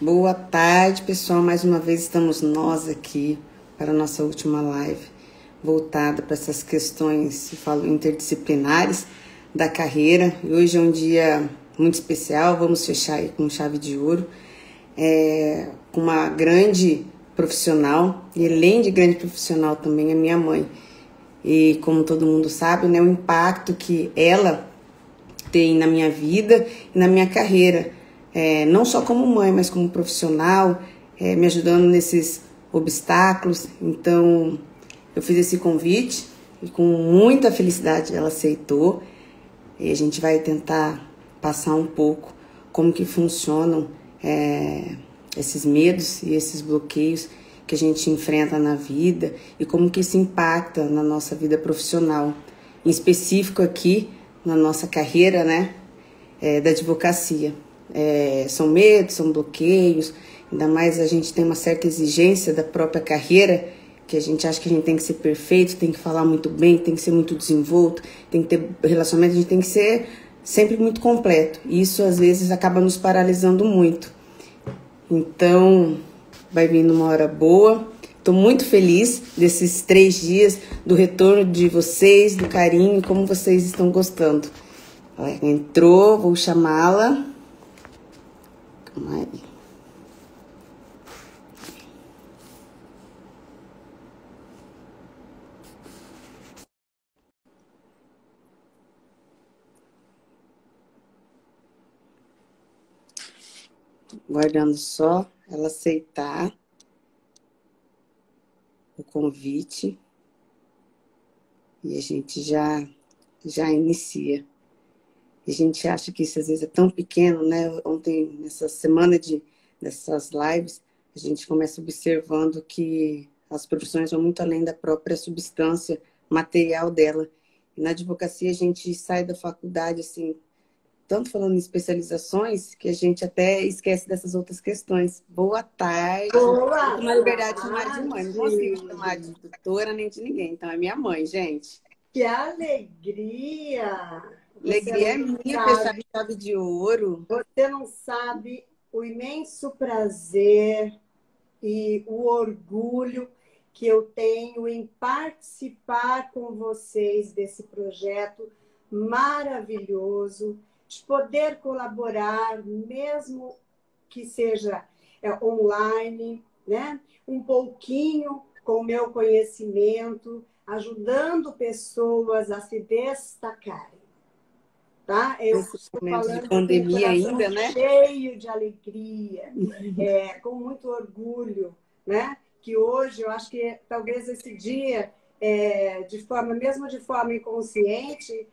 Boa tarde, pessoal. Mais uma vez estamos nós aqui para a nossa última live, voltada para essas questões, eu falo, interdisciplinares da carreira. E hoje é um dia muito especial, vamos fechar aí com chave de ouro, com uma grande profissional, e além de grande profissional também é minha mãe. E como todo mundo sabe, né, o impacto que ela tem na minha vida e na minha carreira, não só como mãe, mas como profissional, me ajudando nesses obstáculos. Então, eu fiz esse convite e com muita felicidade ela aceitou. E a gente vai tentar passar um pouco como que funcionam esses medos e esses bloqueios que a gente enfrenta na vida e como que isso impacta na nossa vida profissional, em específico aqui na nossa carreira, né, da advocacia. São medos, são bloqueios, ainda mais a gente tem uma certa exigência da própria carreira, que a gente acha que a gente tem que ser perfeito, tem que falar muito bem, tem que ser muito desenvolto, tem que ter relacionamento, a gente tem que ser sempre muito completo. E isso às vezes acaba nos paralisando muito. Então, vai vir numa hora boa. Estou muito feliz desses 3 dias, do retorno de vocês, do carinho, como vocês estão gostando. Ela entrou, vou chamá-la. Calma aí. Guardando só ela aceitar o convite e a gente já inicia. E a gente acha que isso às vezes é tão pequeno, né? Ontem, nessa semana dessas lives, a gente começa observando que as profissões vão muito além da própria substância material dela. E na advocacia a gente sai da faculdade, assim, tanto falando em especializações, que a gente até esquece dessas outras questões. Boa tarde. Boa Eu tenho uma liberdade de chamar de mãe. Não consigo tarde. chamar de doutora nem de ninguém. Então é minha mãe, gente. Que alegria! Alegria é minha fechar com chave de ouro. Você não sabe o imenso prazer e o orgulho que eu tenho em participar com vocês desse projeto maravilhoso, de poder colaborar, mesmo que seja online, né? Um pouquinho com o meu conhecimento, ajudando pessoas a se destacarem. Tá? Eu estou falando de pandemia ainda, né? Cheio de alegria, com muito orgulho, né? Que hoje eu acho que talvez esse dia, mesmo de forma inconsciente,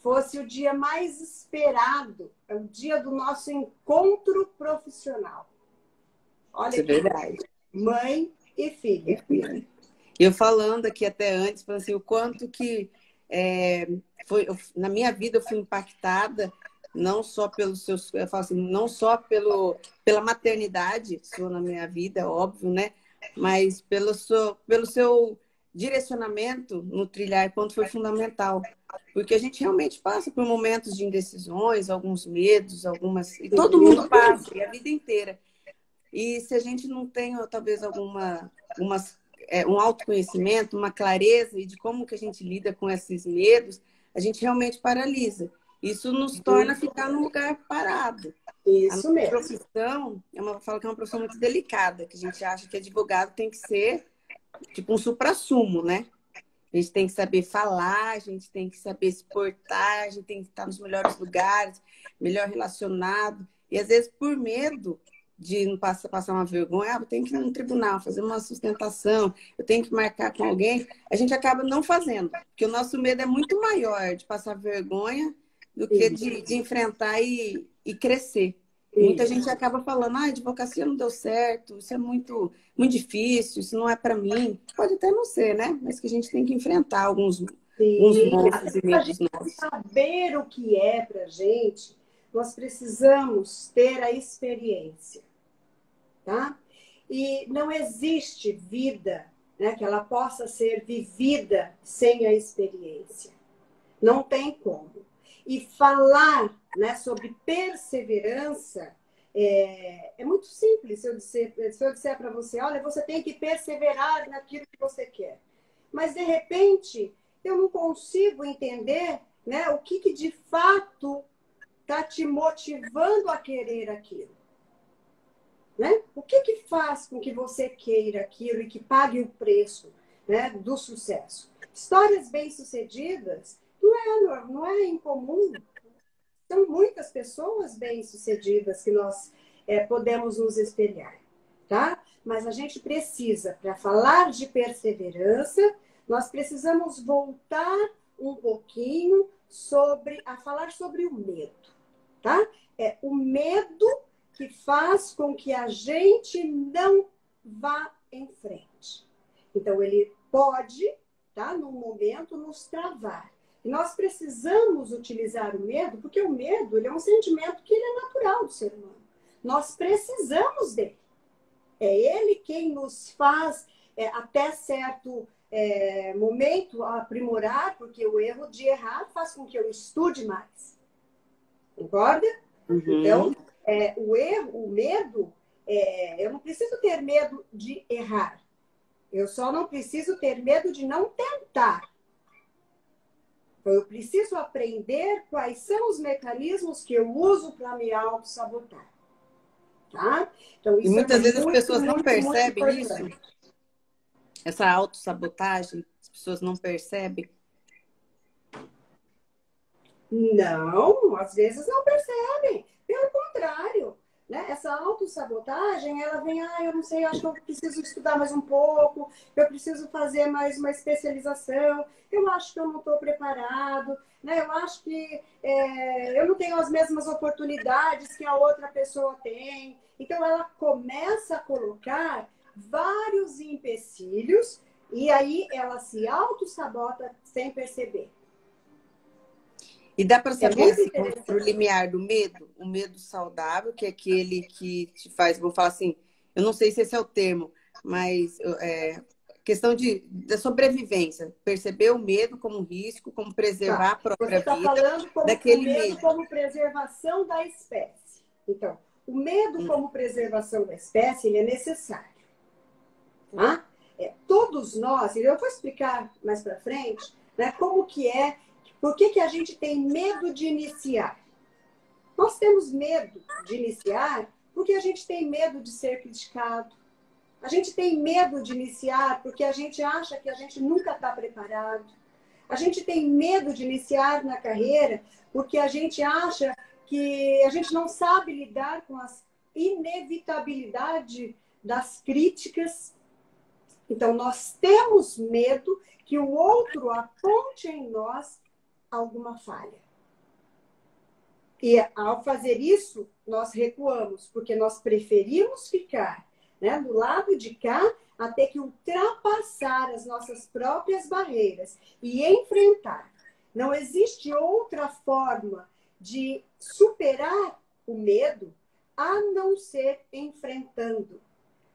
fosse o dia mais esperado, é o dia do nosso encontro profissional. Olha, isso é verdade. Mãe e filha. Eu falando aqui até antes, falando assim, o quanto que na minha vida eu fui impactada, não só pelos seus, eu falo assim, não só pela maternidade sua na minha vida, óbvio, né? Mas pelo seu direcionamento no trilhar, quanto foi fundamental. Porque a gente realmente passa por momentos de indecisões, alguns medos, e todo mundo passa, e a vida inteira. E se a gente não tem, talvez, um autoconhecimento, uma clareza de como que a gente lida com esses medos, a gente realmente paralisa. Isso nos torna ficar num lugar parado. Isso mesmo. A profissão, eu falo que é uma profissão muito delicada, que a gente acha que advogado tem que ser tipo um suprassumo, né? A gente tem que saber falar, a gente tem que saber se portar, a gente tem que estar nos melhores lugares, melhor relacionado. E às vezes, por medo de não passar uma vergonha, eu tenho que ir no tribunal, fazer uma sustentação, eu tenho que marcar com alguém, a gente acaba não fazendo, porque o nosso medo é muito maior de passar vergonha do que de enfrentar e crescer. Muita gente acaba falando, a advocacia não deu certo, isso é muito, muito difícil, isso não é para mim. Pode até não ser, né? Mas que a gente tem que enfrentar alguns monstros e medos nossos. Para saber o que é para a gente, nós precisamos ter a experiência, tá? E não existe vida, né, que ela possa ser vivida sem a experiência. Não tem como. E falar, né, sobre perseverança É muito simples se eu disser para você, olha, você tem que perseverar naquilo que você quer. Mas, de repente, eu não consigo entender, né, o que de fato está te motivando a querer aquilo. Né? O que faz com que você queira aquilo e que pague o preço, né, do sucesso? Histórias bem-sucedidas não é incomum. São muitas pessoas bem-sucedidas que nós podemos nos espelhar, tá? Mas a gente precisa, para falar de perseverança, nós precisamos voltar um pouquinho a falar sobre o medo, tá? É o medo que faz com que a gente não vá em frente. Então, ele pode, tá, num momento, nos travar. E nós precisamos utilizar o medo, porque o medo ele é um sentimento que ele é natural do ser humano. Nós precisamos dele. É ele quem nos faz, até certo momento, aprimorar, porque o erro de errar faz com que eu estude mais. Concorda? Uhum. Então, o medo, eu não preciso ter medo de errar. Eu só não preciso ter medo de não tentar. Então, eu preciso aprender quais são os mecanismos que eu uso para me auto-sabotar. Tá? Então, isso e muitas vezes muito, as pessoas não muito, percebem muito isso. Essa autossabotagem, as pessoas não percebem. Não, às vezes não percebem. Pelo contrário, né? Essa autossabotagem, ela vem, eu não sei, eu acho que eu preciso estudar mais um pouco, eu preciso fazer mais uma especialização, eu acho que eu não estou preparado, né? Eu acho que eu não tenho as mesmas oportunidades que a outra pessoa tem. Então, ela começa a colocar vários empecilhos e aí ela se autossabota sem perceber. E dá para saber assim, o interessante. limiar do medo, o medo saudável, que é aquele que te faz, vou falar assim, eu não sei se esse é o termo, mas questão da sobrevivência, perceber o medo como risco, como preservar a Você própria está vida falando como o daquele medo medo. como preservação da espécie. Então, o medo como preservação da espécie, ele é necessário. Tá? Todos nós, e eu vou explicar mais para frente, né, como que por que a gente tem medo de iniciar. Nós temos medo de iniciar porque a gente tem medo de ser criticado. A gente tem medo de iniciar porque a gente acha que a gente nunca está preparado. A gente tem medo de iniciar na carreira porque a gente acha que a gente não sabe lidar com a inevitabilidade das críticas. Então, nós temos medo que o outro aponte em nós alguma falha. E ao fazer isso, nós recuamos, porque nós preferimos ficar, né, do lado de cá até que ultrapassar as nossas próprias barreiras e enfrentar. Não existe outra forma de superar o medo a não ser enfrentando.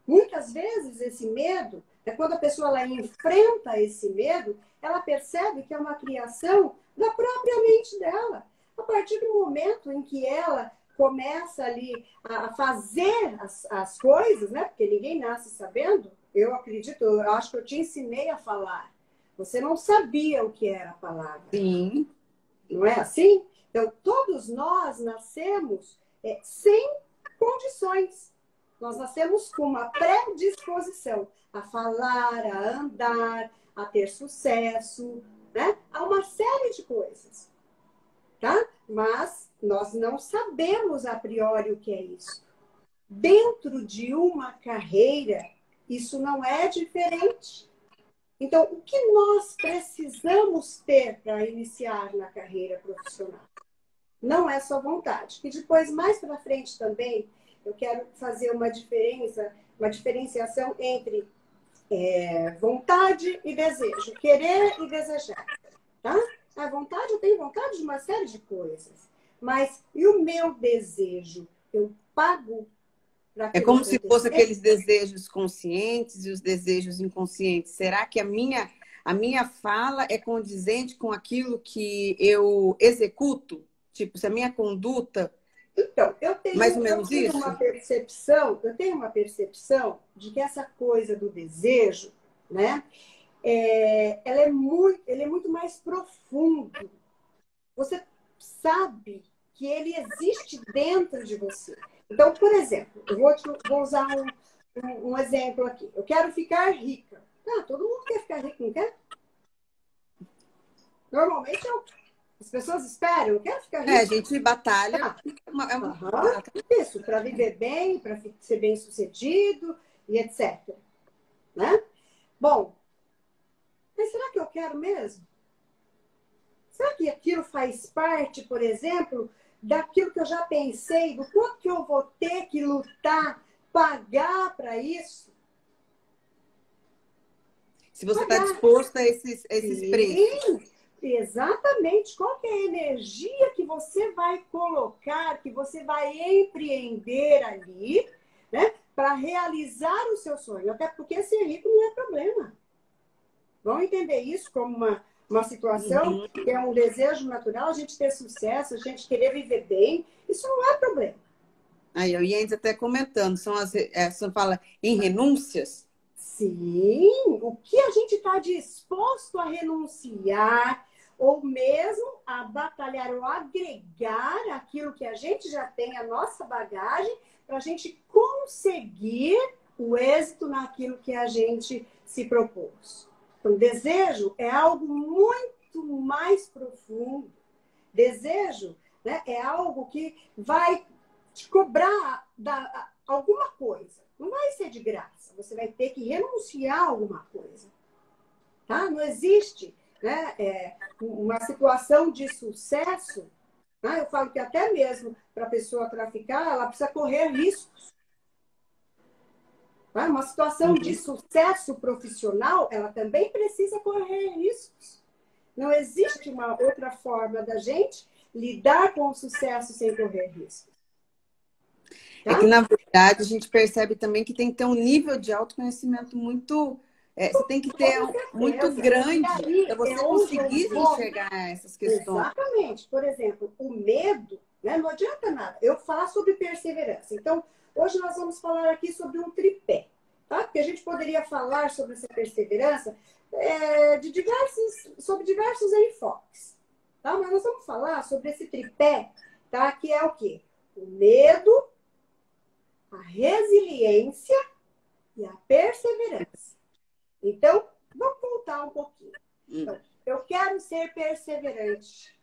Muitas vezes esse medo, quando a pessoa ela enfrenta esse medo, ela percebe que é uma criação da própria mente dela. A partir do momento em que ela começa ali a fazer as coisas, né? Porque ninguém nasce sabendo, eu acredito, eu acho que eu te ensinei a falar. Você não sabia o que era a palavra. Sim. Não é assim? Então, todos nós nascemos sem condições. Nós nascemos com uma predisposição a falar, a andar, a ter sucesso, né? Há uma série de coisas, tá? Mas nós não sabemos a priori o que é isso. Dentro de uma carreira, isso não é diferente. Então, o que nós precisamos ter para iniciar na carreira profissional? Não é só vontade. E depois, mais para frente também, eu quero fazer uma diferenciação entre vontade e desejo, querer e desejar, tá? A vontade, eu tenho vontade de uma série de coisas, mas e o meu desejo? Eu pago para É aquilo como se acontecer? fosse aqueles desejos conscientes e os desejos inconscientes. Será que a minha fala é condizente com aquilo que eu executo? Tipo, se a minha conduta Então, Mais ou menos isso? eu tenho uma percepção de que essa coisa do desejo, né, ele é muito mais profundo. Você sabe que ele existe dentro de você. Então, por exemplo, vou usar um exemplo aqui. Eu quero ficar rica. Ah, todo mundo quer ficar rico, não quer? Normalmente as pessoas esperam, eu quero ficar rica. A gente batalha. Ah, isso, para viver bem, para ser bem sucedido e etc. Né? Bom, mas será que eu quero mesmo? Será que aquilo faz parte, por exemplo, daquilo que eu já pensei, do quanto que eu vou ter que lutar, pagar para isso? Se você está disposto a esses preços. Exatamente. Qual que é a energia que você vai colocar, que você vai empreender ali, né, para realizar o seu sonho? Até porque ser rico não é problema. Vamos entender isso como uma situação que é um desejo natural, a gente ter sucesso, a gente querer viver bem, isso não é problema. Aí eu ia até comentando, você fala em renúncias? Sim, o que a gente está disposto a renunciar, ou mesmo a batalhar ou agregar aquilo que a gente já tem, a nossa bagagem, para a gente conseguir o êxito naquilo que a gente se propôs. Então, desejo é algo muito mais profundo. Desejo, né, é algo que vai te cobrar alguma coisa. Não vai ser de graça. Você vai ter que renunciar a alguma coisa. Tá? Não existe, né, uma situação de sucesso. Tá? Eu falo que até mesmo para a pessoa traficar, ela precisa correr riscos. Tá? Uma situação de sucesso profissional, ela também precisa correr riscos. Não existe uma outra forma da gente lidar com o sucesso sem correr riscos. Tá? É que, na verdade, a gente percebe também que tem que ter um nível de autoconhecimento muito... você tem que ter muito grande para você conseguir enxergar essas questões. Exatamente. Por exemplo, o medo, né, não adianta nada. Eu falar sobre perseverança. Então, hoje nós vamos falar aqui sobre um tripé. Tá? Porque a gente poderia falar sobre essa perseverança sobre diversos enfoques. Tá? Mas nós vamos falar sobre esse tripé, tá? Que é o quê? O medo, a resiliência e a perseverança. Então, vamos voltar um pouquinho. Então, eu quero ser perseverante.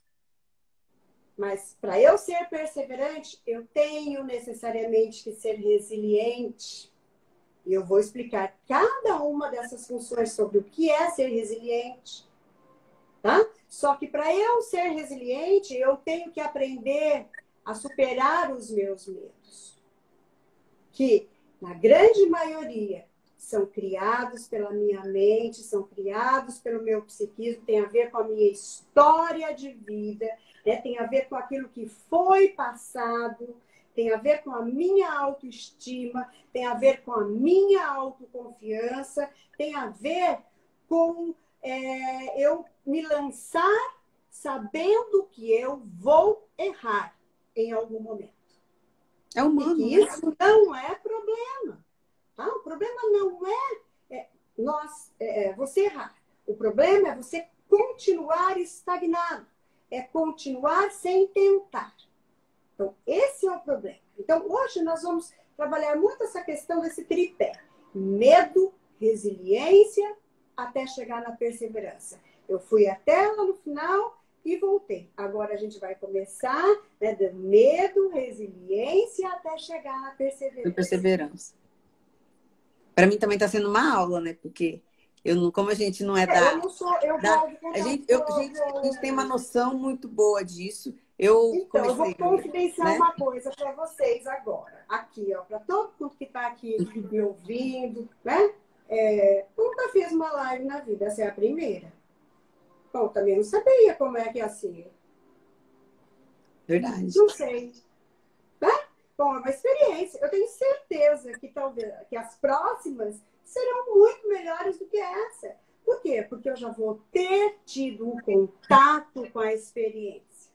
Mas para eu ser perseverante, eu tenho necessariamente que ser resiliente. E eu vou explicar cada uma dessas funções sobre o que é ser resiliente. Tá? Só que para eu ser resiliente, eu tenho que aprender a superar os meus medos. Que, na grande maioria, são criados pela minha mente, são criados pelo meu psiquismo, tem a ver com a minha história de vida, né? Tem a ver com aquilo que foi passado, tem a ver com a minha autoestima, tem a ver com a minha autoconfiança, tem a ver com eu me lançar sabendo que eu vou errar em algum momento. É humano. E que isso não é problema. Tá? O problema não é você errar. O problema é você continuar estagnado. É continuar sem tentar. Então, esse é o problema. Então, hoje nós vamos trabalhar muito essa questão desse tripé. Medo, resiliência, até chegar na perseverança. Eu fui até lá no final e voltei. Agora a gente vai começar, né, do medo, resiliência, até chegar na perseverança. Para mim também está sendo uma aula, né? Porque como a gente não é da... A gente tem uma noção muito boa disso. Eu vou confidenciar uma coisa para vocês agora. Aqui, ó, para todo mundo que está aqui me ouvindo, né? Nunca fiz uma live na vida, essa é a primeira. Bom, também não sabia como é que ia ser. Verdade. Não sei. Tá? Bom, é uma experiência. Eu tenho certeza que talvez que as próximas serão muito melhores do que essa. Por quê? Porque eu já vou ter tido um contato com a experiência.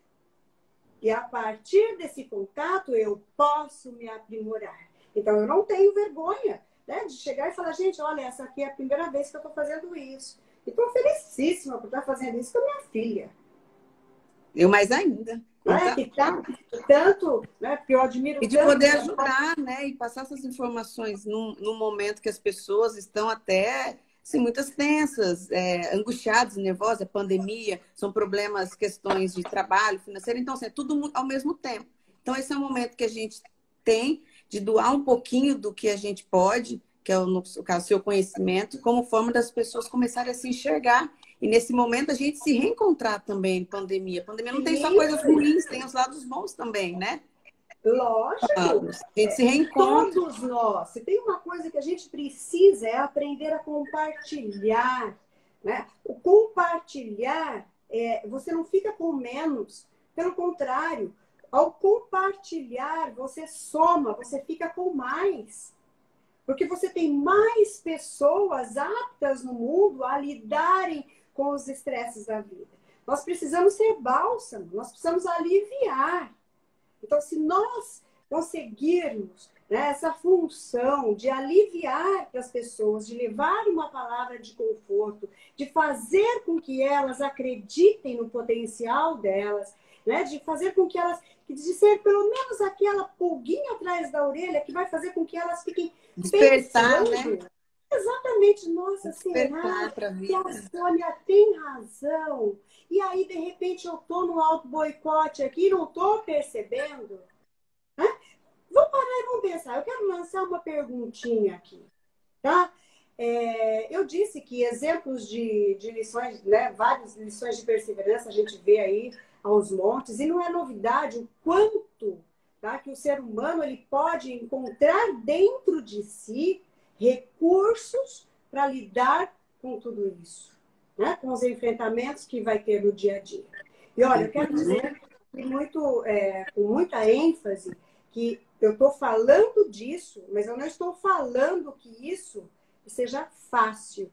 E a partir desse contato, eu posso me aprimorar. Então, eu não tenho vergonha, né, de chegar e falar, gente, olha, essa aqui é a primeira vez que eu estou fazendo isso. E estou felicíssima por estar fazendo isso com a minha filha. Eu mais ainda. Né? Que tá, tanto, né, porque eu admiro E de tanto. poder ajudar, né? E passar essas informações num momento que as pessoas estão até assim, muitas tensas, angustiadas, nervosas, pandemia, são problemas, questões de trabalho, financeiro, então, assim, é tudo ao mesmo tempo. Então, esse é um momento que a gente tem de doar um pouquinho do que a gente pode, que é, no caso, seu conhecimento, como forma das pessoas começarem a se enxergar. E nesse momento a gente se reencontrar também em pandemia. A pandemia não tem só coisas ruins, tem os lados bons também, né? Lógico. A gente se reencontra. Todos nós. Se tem uma coisa que a gente precisa é aprender a compartilhar. Né? O compartilhar, você não fica com menos. Pelo contrário, ao compartilhar, você soma, você fica com mais. Porque você tem mais pessoas aptas no mundo a lidarem com os estresses da vida. Nós precisamos ser bálsamo, nós precisamos aliviar. Então, se nós conseguirmos, né, essa função de aliviar para as pessoas, de levar uma palavra de conforto, de fazer com que elas acreditem no potencial delas, né, de fazer com que elas, de ser pelo menos aquela pulguinha atrás da orelha que vai fazer com que elas fiquem despertar, pensando, né? Exatamente, nossa, Despertar será para a que a vida. Sônia tem razão? E aí, de repente, eu tô no auto-boicote aqui e não tô percebendo. Né? Vamos parar e vamos pensar. Eu quero lançar uma perguntinha aqui, tá? Eu disse que exemplos de lições, né, várias lições de perseverança a gente vê aí aos montes, e não é novidade o quanto, tá, que o ser humano ele pode encontrar dentro de si recursos para lidar com tudo isso, né, com os enfrentamentos que vai ter no dia a dia. E olha, eu quero dizer com muita ênfase que eu estou falando disso, mas eu não estou falando que isso seja fácil.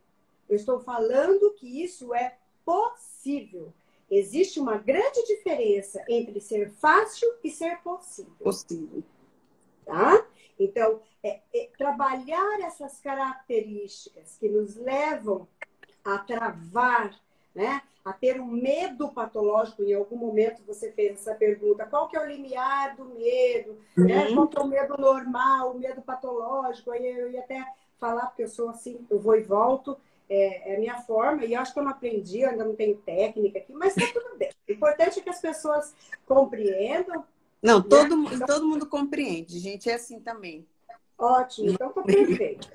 Eu estou falando que isso é possível. Existe uma grande diferença entre ser fácil e ser possível. Possível. Tá? Então, trabalhar essas características que nos levam a travar, né? A ter um medo patológico. Em algum momento você fez essa pergunta, qual que é o limiar do medo? Né? Qual que é o medo normal, o medo patológico? Aí eu ia até falar, porque eu sou assim, eu vou e volto, é a minha forma, e eu acho que eu não aprendi, eu ainda não tenho técnica aqui, mas tá tudo bem. O importante é que as pessoas compreendam. Não, né? todo mundo compreende, gente, é assim também. Ótimo, então tá perfeito.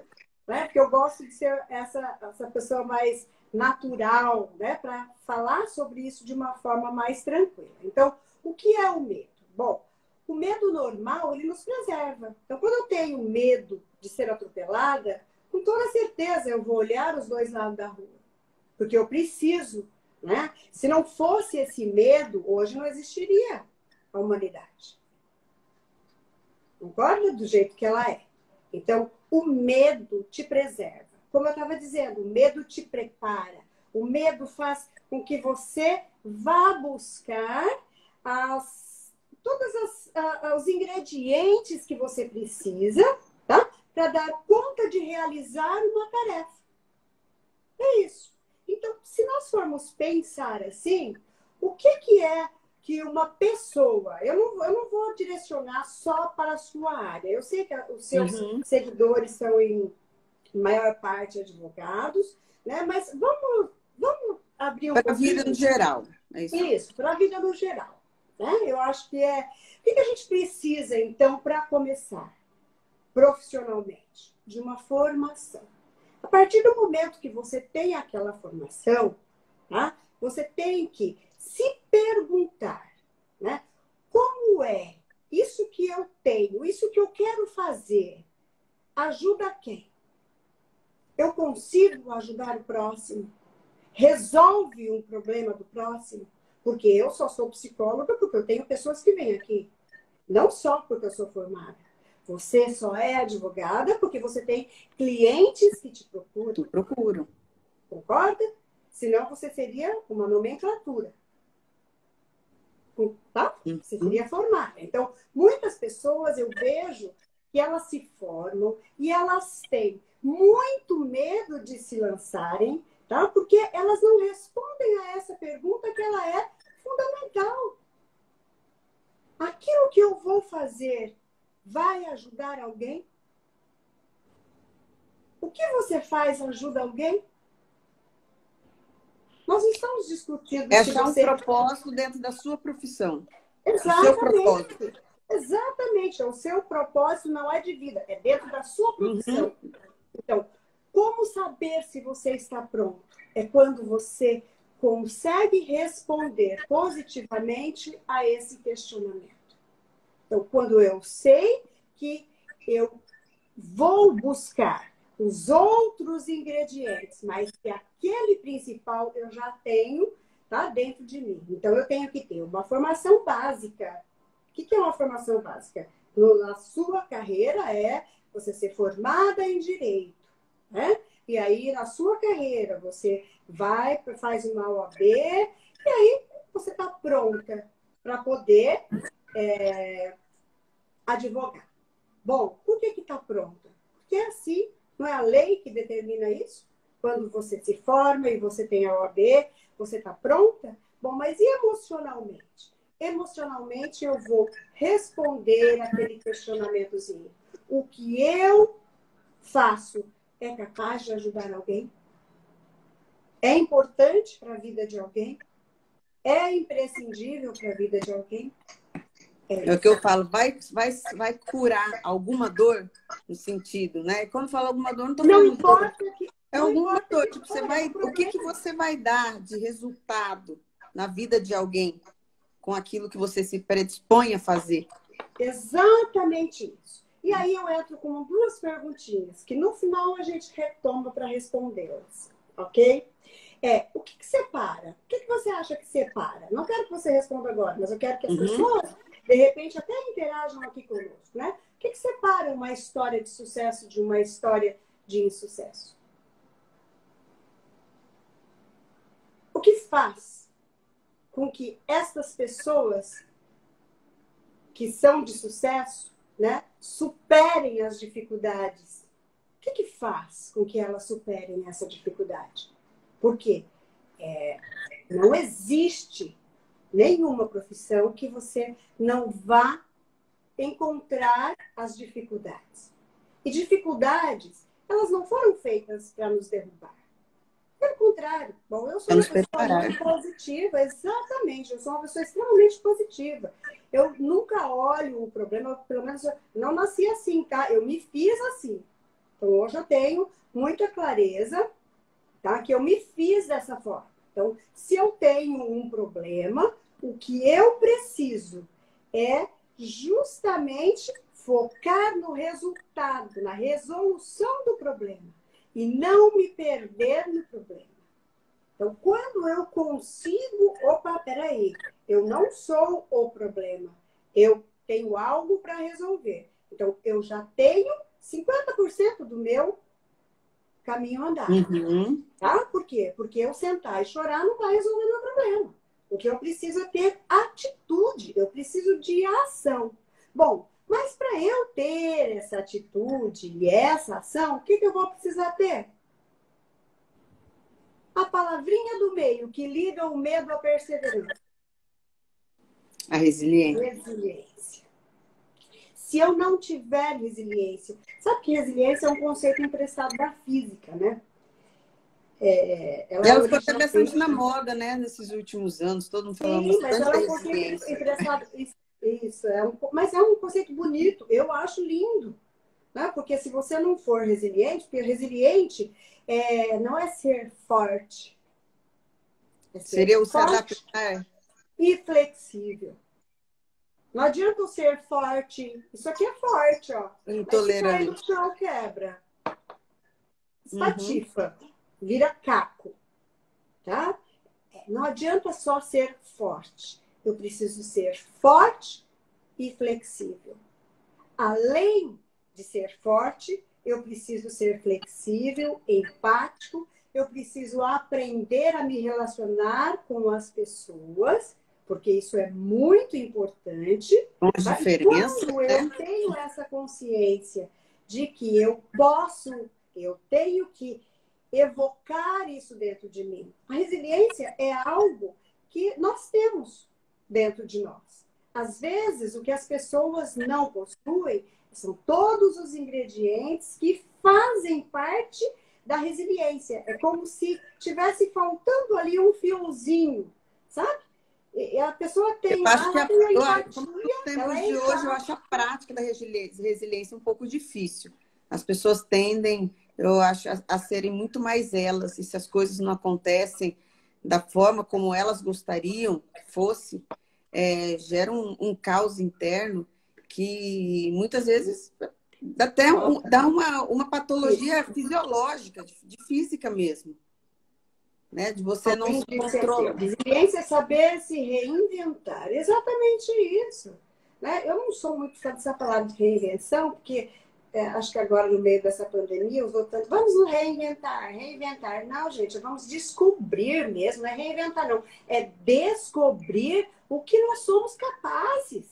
Né? Porque eu gosto de ser essa pessoa mais natural, né? Para falar sobre isso de uma forma mais tranquila. Então, o que é o medo? Bom, o medo normal, ele nos preserva. Então, quando eu tenho medo de ser atropelada, com toda certeza eu vou olhar os dois lados da rua. Porque eu preciso, né? Se não fosse esse medo, hoje não existiria a humanidade. Concorda? Do jeito que ela é. Então, o medo te preserva. Como eu estava dizendo, o medo te prepara. O medo faz com que você vá buscar todos os ingredientes que você precisa, tá? Para dar conta de realizar uma tarefa. É isso. Então, se nós formos pensar assim, o que é que uma pessoa... Eu não vou direcionar só para a sua área. Eu sei que os seus seguidores são, em maior parte, advogados, né? Mas vamos abrir um pouquinho. Para a vida no geral. É isso, para a vida no geral. Né? Eu acho que o que a gente precisa, então, para começar profissionalmente? De uma formação. A partir do momento que você tem aquela formação, tá? Você tem que se perguntar, né? Como é isso que eu tenho, isso que eu quero fazer, ajuda quem? Eu consigo ajudar o próximo? Resolve um problema do próximo? Porque eu só sou psicóloga porque eu tenho pessoas que vêm aqui. Não só porque eu sou formada. Você só é advogada porque você tem clientes que te procuram. Concorda? Senão você seria uma nomenclatura. Tá? Você seria formada. Então, muitas pessoas eu vejo que elas se formam e elas têm muito medo de se lançarem, tá? Porque elas não respondem a essa pergunta que ela é fundamental. Aquilo que eu vou fazer vai ajudar alguém? O que você faz ajuda alguém? Nós não estamos discutindo É se achar um você... propósito dentro da sua profissão. O seu Exatamente. propósito. Exatamente. O seu propósito não é de vida, é dentro da sua profissão. Então, como saber se você está pronto? É quando você consegue responder positivamente a esse questionamento. Então, quando eu sei que eu vou buscar os outros ingredientes, mas que aquele principal eu já tenho, tá, dentro de mim. Então, eu tenho que ter uma formação básica. O que é uma formação básica? Na sua carreira é você ser formada em direito, né? E aí, na sua carreira, você vai, faz uma OAB, e aí você está pronta para poder advogar. Bom, por que está pronta? Porque é assim, não é a lei que determina isso? Quando você se forma e você tem a OAB, você está pronta? Bom, mas e emocionalmente? Emocionalmente eu vou responder aquele questionamentozinho. O que eu faço é capaz de ajudar alguém? É importante para a vida de alguém? É imprescindível para a vida de alguém? É o que eu falo, vai curar alguma dor no sentido, né? Quando eu falo alguma dor, não estou Não falando dor. importa que, É não alguma importa dor. que Tipo, for, é um o que problema. você vai dar de resultado na vida de alguém com aquilo que você se predispõe a fazer? Exatamente isso. E aí eu entro com duas perguntinhas, que no final a gente retoma para respondê-las, ok? O que separa? O que você acha que separa? Não quero que você responda agora, mas eu quero que as pessoas, de repente, até interajam aqui conosco, né? O que separa uma história de sucesso de uma história de insucesso? O que faz com que estas pessoas que são de sucesso, né, superem as dificuldades? O que faz com que elas superem essa dificuldade? Por quê? Não existe nenhuma profissão que você não vá encontrar as dificuldades. E dificuldades, elas não foram feitas para nos derrubar. Pelo contrário, bom, eu sou uma Vamos pessoa preparar. muito positiva, exatamente, eu sou uma pessoa extremamente positiva. Eu nunca olho o problema, pelo menos eu não nasci assim, tá? Eu me fiz assim. Então, hoje eu tenho muita clareza, tá? Que eu me fiz dessa forma. Então, se eu tenho um problema, o que eu preciso é justamente focar no resultado, na resolução do problema e não me perder no problema. Então, quando eu consigo, opa, peraí, eu não sou o problema, eu tenho algo para resolver. Então, eu já tenho 50% do meu caminho andado. Tá? Por quê? Porque eu sentar e chorar não vai resolver meu problema. O que eu preciso é ter atitude, eu preciso de ação. Bom, mas para eu ter essa atitude e essa ação, o que eu vou precisar ter? A palavrinha do meio que liga o medo à perseverança. A resiliência. Resiliência. Se eu não tiver resiliência, sabe que resiliência é um conceito emprestado da física, né? Ela ficou até bastante na moda, né? Nesses últimos anos, todo mundo falando Sim, mas bastante ela da é um conceito resiliência. emprestado. Isso, mas é um conceito bonito. Eu acho lindo. Né? Porque se você não for resiliente, porque resiliente não é ser forte. É ser Seria o se forte adaptar. e flexível. Não adianta eu ser forte. Isso aqui é forte, ó. Mas se cair no Intolerante. chão, quebra. Espatifa. Vira caco. Tá? Não adianta só ser forte. Eu preciso ser forte e flexível. Além de ser forte, eu preciso ser flexível, empático, eu preciso aprender a me relacionar com as pessoas, porque isso é muito importante. Com Tá? E diferença, quando né? eu tenho essa consciência de que eu tenho que evocar isso dentro de mim. A resiliência é algo que nós temos dentro de nós. Às vezes, o que as pessoas não possuem são todos os ingredientes que fazem parte da resiliência. É como se tivesse faltando ali um fiozinho, sabe? E a pessoa Eu tem acho lá, que ela tem a como empatia, nos ela tempos é de hoje, eu empática. acho a prática da resiliência um pouco difícil. As pessoas tendem, eu acho, a serem muito mais elas, e se as coisas não acontecem da forma como elas gostariam que fosse, gera um caos interno que muitas vezes dá até dá uma patologia fisiológica, de física mesmo, né? De você não se Alguém disse assim, controlar. resiliência é saber se reinventar. Exatamente isso. Né? Eu não sou muito fã dessa palavra de reinvenção, porque acho que agora, no meio dessa pandemia, usou tanto, vamos nos reinventar, reinventar. Não, gente, vamos descobrir mesmo, não é reinventar, não. É descobrir o que nós somos capazes.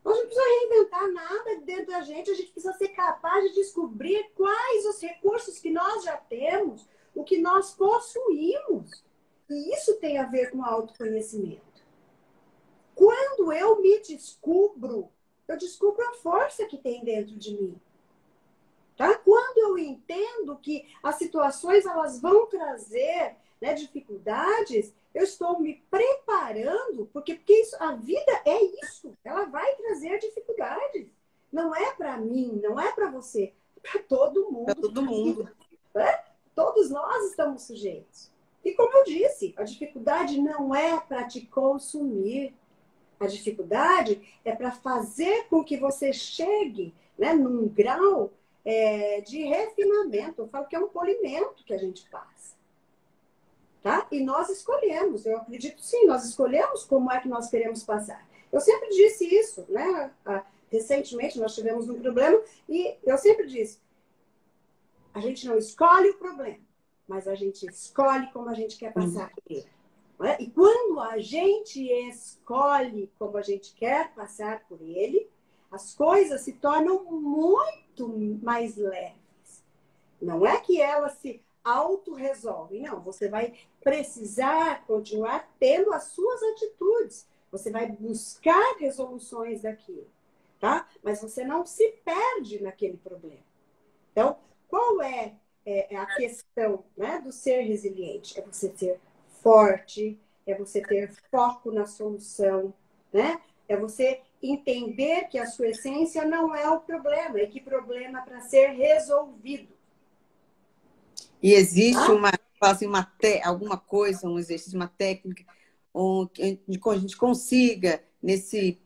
Nós não precisamos reinventar nada dentro da gente, a gente precisa ser capaz de descobrir quais os recursos que nós já temos, o que nós possuímos. E isso tem a ver com autoconhecimento. Quando eu me descubro, eu descubro a força que tem dentro de mim. Tá? Quando eu entendo que as situações elas vão trazer, né, dificuldades, eu estou me preparando, porque isso, a vida é isso, ela vai trazer dificuldades. Não é para mim, não é para você, é para todo Para mundo. todo mundo. Né? Todos nós estamos sujeitos. E como eu disse, a dificuldade não é para te consumir. A dificuldade é para fazer com que você chegue, né, num grau de refinamento. Eu falo que é um polimento que a gente passa. Tá? E nós escolhemos, eu acredito sim, nós escolhemos como é que nós queremos passar. Eu sempre disse isso, né? Recentemente nós tivemos um problema e eu sempre disse, a gente não escolhe o problema, mas a gente escolhe como a gente quer passar por ele. Né? E quando a gente escolhe como a gente quer passar por ele, as coisas se tornam muito mais leves. Não é que elas se autorresolvem, não. Você vai precisar continuar tendo as suas atitudes. Você vai buscar resoluções daquilo, tá? Mas você não se perde naquele problema. Então, qual é a questão, né, do ser resiliente? É você ser forte, é você ter foco na solução, né? É você entender que a sua essência não é o problema, é que problema para ser resolvido. E existe Tá? assim, alguma coisa, um exercício, uma técnica, que a gente consiga, nesse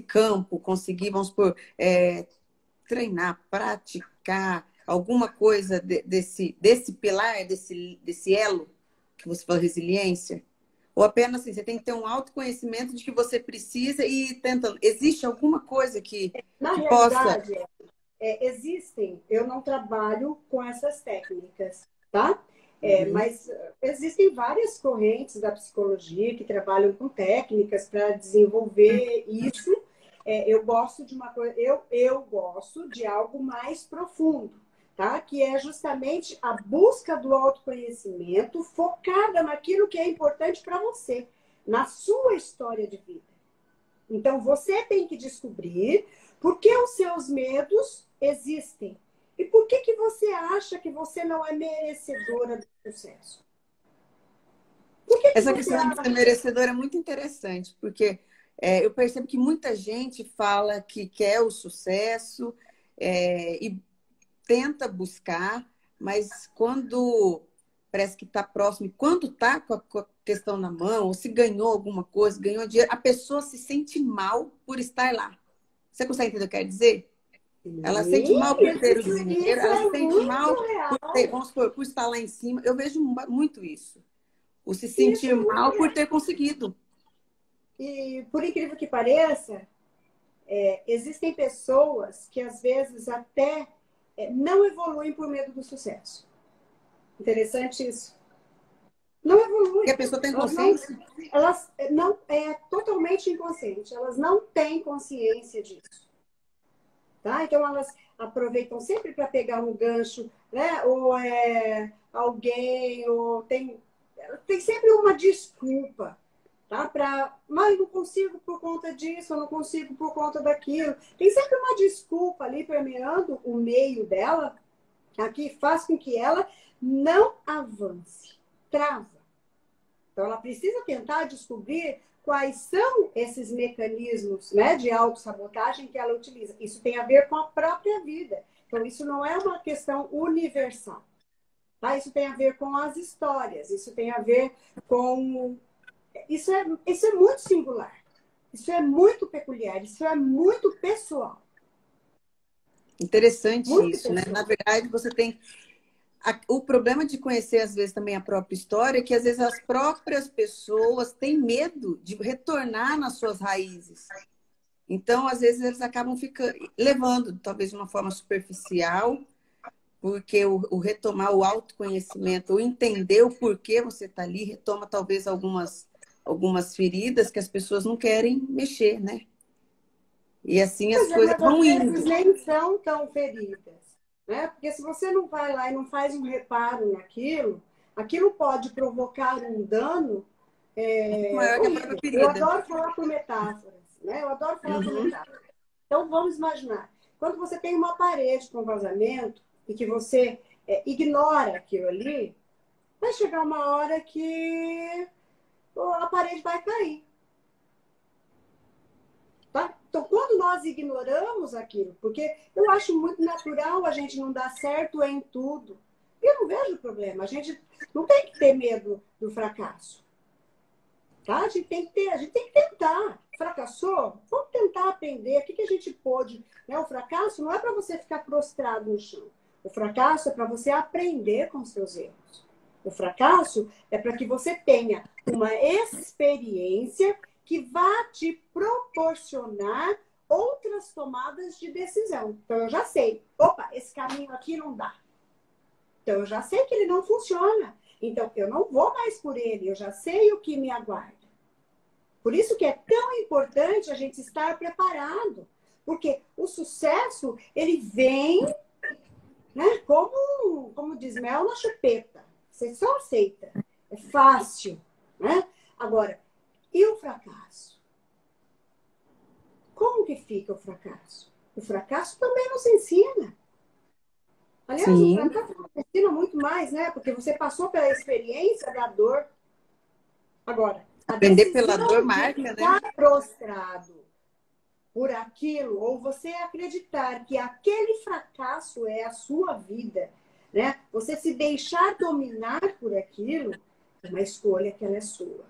campo, conseguir, vamos supor, treinar, praticar alguma coisa desse pilar, desse elo que você falou, resiliência? Ou apenas assim, você tem que ter um autoconhecimento de que você precisa e tenta. Existe alguma coisa Na que possa. realidade, existem, eu não trabalho com essas técnicas, tá? Uhum. Mas existem várias correntes da psicologia que trabalham com técnicas para desenvolver isso. Eu gosto de uma coisa, eu gosto de algo mais profundo, tá? Que é justamente a busca do autoconhecimento focada naquilo que é importante para você, na sua história de vida. Então, você tem que descobrir por que os seus medos existem. E por que você acha que você não é merecedora do sucesso? Por que Essa você questão de ser acha? merecedor é muito interessante, porque eu percebo que muita gente fala que quer o sucesso e tenta buscar, mas quando parece que está próximo, e quando está com a questão na mão, ou se ganhou alguma coisa, ganhou dinheiro, a pessoa se sente mal por estar lá. Você consegue entender o que eu quero dizer? Ela se sente Sim, mal por ter o dinheiro, isso ela se é sente muito mal por ter, real. vamos supor, por estar lá em cima. Eu vejo muito isso. O se Isso sentir é muito mal por real. ter conseguido. E, por incrível que pareça, existem pessoas que, às vezes, até não evoluem por medo do sucesso. Interessante isso. Não evolui. E a pessoa tem Elas consciência? elas não é totalmente inconsciente. Elas não têm consciência disso. Tá? Então, elas aproveitam sempre para pegar um gancho, né? Ou alguém, ou tem sempre uma desculpa, tá? Mas eu não consigo por conta disso, eu não consigo por conta daquilo. Tem sempre uma desculpa ali permeando o meio dela, que faz com que ela não avance, trava. Então, ela precisa tentar descobrir quais são esses mecanismos, né, de autossabotagem que ela utiliza. Isso tem a ver com a própria vida. Então, isso não é uma questão universal. Tá? Isso tem a ver com as histórias, isso tem a ver com... Isso é muito singular, isso é muito peculiar, isso é muito pessoal. Interessante Muito isso, né? pessoal. Na verdade, você tem o problema de conhecer, às vezes, também a própria história é que, às vezes, as próprias pessoas têm medo de retornar nas suas raízes. Então, às vezes, eles acabam levando, talvez de uma forma superficial, porque o retomar o autoconhecimento, o entender o porquê você está ali, retoma, talvez, algumas feridas que as pessoas não querem mexer, né? E assim as Pois é, coisas mas às vão vezes indo. nem são tão feridas, né? Porque se você não vai lá e não faz um reparo naquilo, aquilo pode provocar um dano Maior que a própria horrível. Eu ferida. adoro falar por metáforas, né? Eu adoro falar por Uhum. metáforas. Então, vamos imaginar. Quando você tem uma parede com vazamento e que você ignora aquilo ali, vai chegar uma hora que a parede vai cair. Tá? Então, quando nós ignoramos aquilo, porque eu acho muito natural a gente não dar certo em tudo. Eu não vejo problema. A gente não tem que ter medo do fracasso. Tá? A gente tem que tentar. Fracassou? Vamos tentar aprender. O que a gente pôde? Né? O fracasso não é para você ficar prostrado no chão. O fracasso é para você aprender com seus erros. O fracasso é para que você tenha uma experiência que vá te proporcionar outras tomadas de decisão. Então, eu já sei. Opa, esse caminho aqui não dá. Então, eu já sei que ele não funciona. Então, eu não vou mais por ele. Eu já sei o que me aguarda. Por isso que é tão importante a gente estar preparado. Porque o sucesso, ele vem, né, como diz mel na chupeta. Você só aceita. É fácil. Né? Agora, e o fracasso? Como que fica o fracasso? O fracasso também nos ensina. Aliás, o Sim, fracasso nos ensina muito mais, né? Porque você passou pela experiência da dor. Agora, a aprender pela dor decisão de marca, né? ficar prostrado por aquilo, ou você acreditar que aquele fracasso é a sua vida, né? Você se deixar dominar por aquilo, é uma escolha que ela é sua.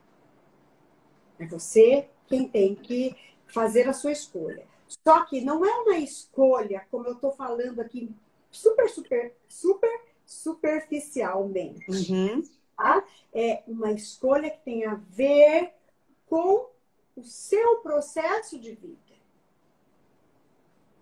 É você quem tem que fazer a sua escolha. Só que não é uma escolha, como eu estou falando aqui, super superficialmente. Uhum. Tá? É uma escolha que tem a ver com o seu processo de vida.